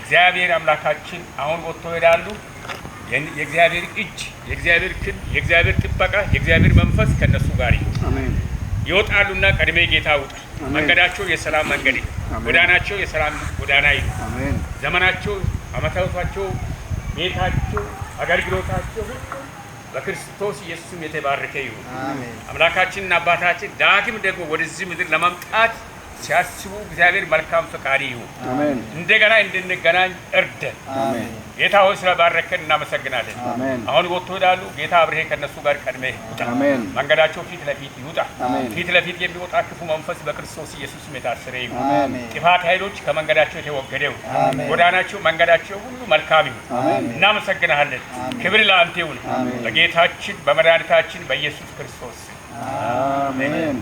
እግዚአብሔር አምላካችን አሁን ወጥቶ ይሄዳሉ። የእግዚአብሔር እጅ የእግዚአብሔር ክንድ የእግዚአብሔር ጥበቃ የእግዚአብሔር መንፈስ ከነሱ ጋር ይሁን። ይወጣሉና ቀድሜ ጌታ ውጣ። መንገዳቸው የሰላም መንገድ ይሁን። ጎዳናቸው የሰላም ጎዳና ይሁን። ዘመናቸው አመታቸው ቤታቸው አገልግሎታቸው በክርስቶስ ኢየሱስም የተባረከ ይሁን። አምላካችንና አባታችን ዳግም ደግሞ ወደዚህ ምድር ለማምጣት ሲያስቡ እግዚአብሔር መልካም ፈቃድ ይሁን። እንደገና እንድንገናኝ እርደን። ጌታ ሆይ ስለባረከን እናመሰግናለን። አሁን ወጥቶ ይላሉ ጌታ አብረህ ከነሱ ጋር ቀድመህ ውጣ። መንገዳቸው ፊት ለፊት ይውጣ። ፊት ለፊት የሚወጣ ክፉ መንፈስ በክርስቶስ ኢየሱስም የታሰረ ይሁን። ጥፋት ኃይሎች ከመንገዳቸው የተወገደ ይሁን። ጎዳናቸው መንገዳቸው ሁሉ መልካም ይሁን። እናመሰግናለን። ክብር ለአንተ ይሁን በጌታችን በመድኃኒታችን በኢየሱስ ክርስቶስ አሜን።